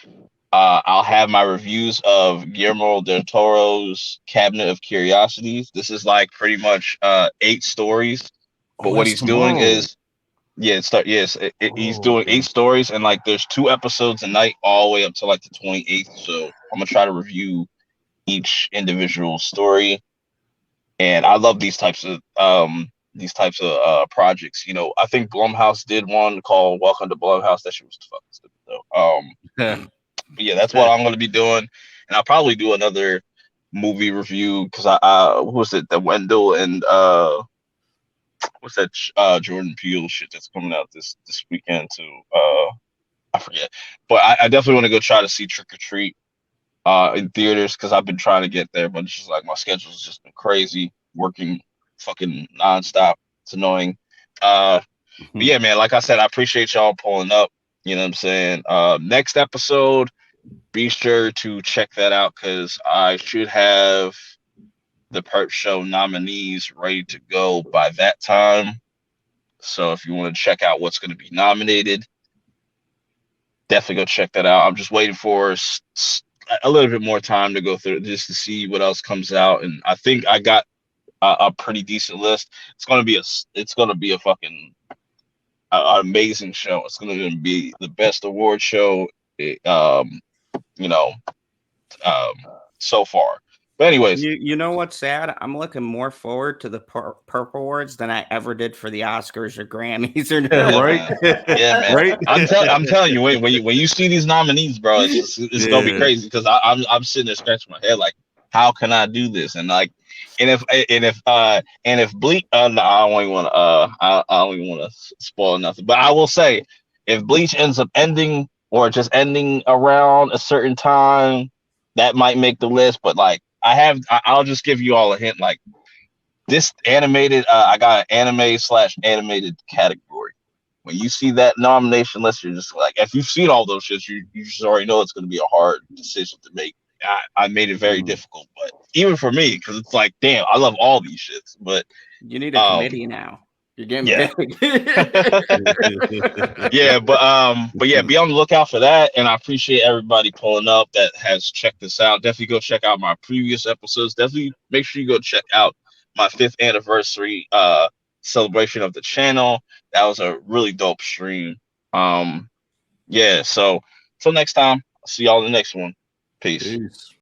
I'll have my reviews of Guillermo del Toro's Cabinet of Curiosities. This is like pretty much 8 stories, but Oh, what that's he's doing tomorrow. is yes, he's Oh, doing okay. 8 stories, and like there's 2 episodes a night all the way up to like the 28th. So I'm gonna try to review each individual story, and I love these types of projects. You know, I think Blumhouse did one called Welcome to Blumhouse. That shit was fucking stupid though. But yeah, that's what I'm gonna be doing, and I'll probably do another movie review because who was it? The Wendell and what's that? Jordan Peele shit that's coming out this weekend too. I forget, but I definitely want to go try to see Trick or Treat in theaters because I've been trying to get there, but it's just like my schedule's just been crazy, working fucking nonstop. It's annoying. But yeah, man, like I said, I appreciate y'all pulling up. You know what I'm saying? Next episode, be sure to check that out because I should have the Perp Show nominees ready to go by that time. So if you want to check out what's going to be nominated, definitely go check that out. I'm just waiting for a little bit more time to go through it just to see what else comes out, and I think I got a pretty decent list. It's gonna be a fucking amazing show. It's gonna be the best award show, you know, um, so far. But anyways, You know what's sad? I'm looking more forward to the Purple Awards than I ever did for the Oscars or Grammys or Yeah, yeah, right. man. Yeah, man. Right. I'm telling you, when you see these nominees, bro, it's gonna be Yeah. crazy because I'm sitting there scratching my head like, how can I do this? And like, and if Bleach, no, I don't even want to I don't even want to spoil nothing, but I will say, if Bleach ends up ending or just ending around a certain time, that might make the list. But like, I'll just give you all a hint. Like this animated, I got an anime/animated category. When you see that nomination list, you're just like, if you've seen all those shits, you just already know it's going to be a hard decision to make. I made it very difficult, but even for me, because it's like, damn, I love all these shits, but you need a committee now. You're getting yeah. big. Yeah, but yeah, be on the lookout for that. And I appreciate everybody pulling up that has checked this out. Definitely go check out my previous episodes. Definitely make sure you go check out my 5th anniversary celebration of the channel. That was a really dope stream. Yeah, so till next time, I'll see y'all in the next one. Peace. Peace.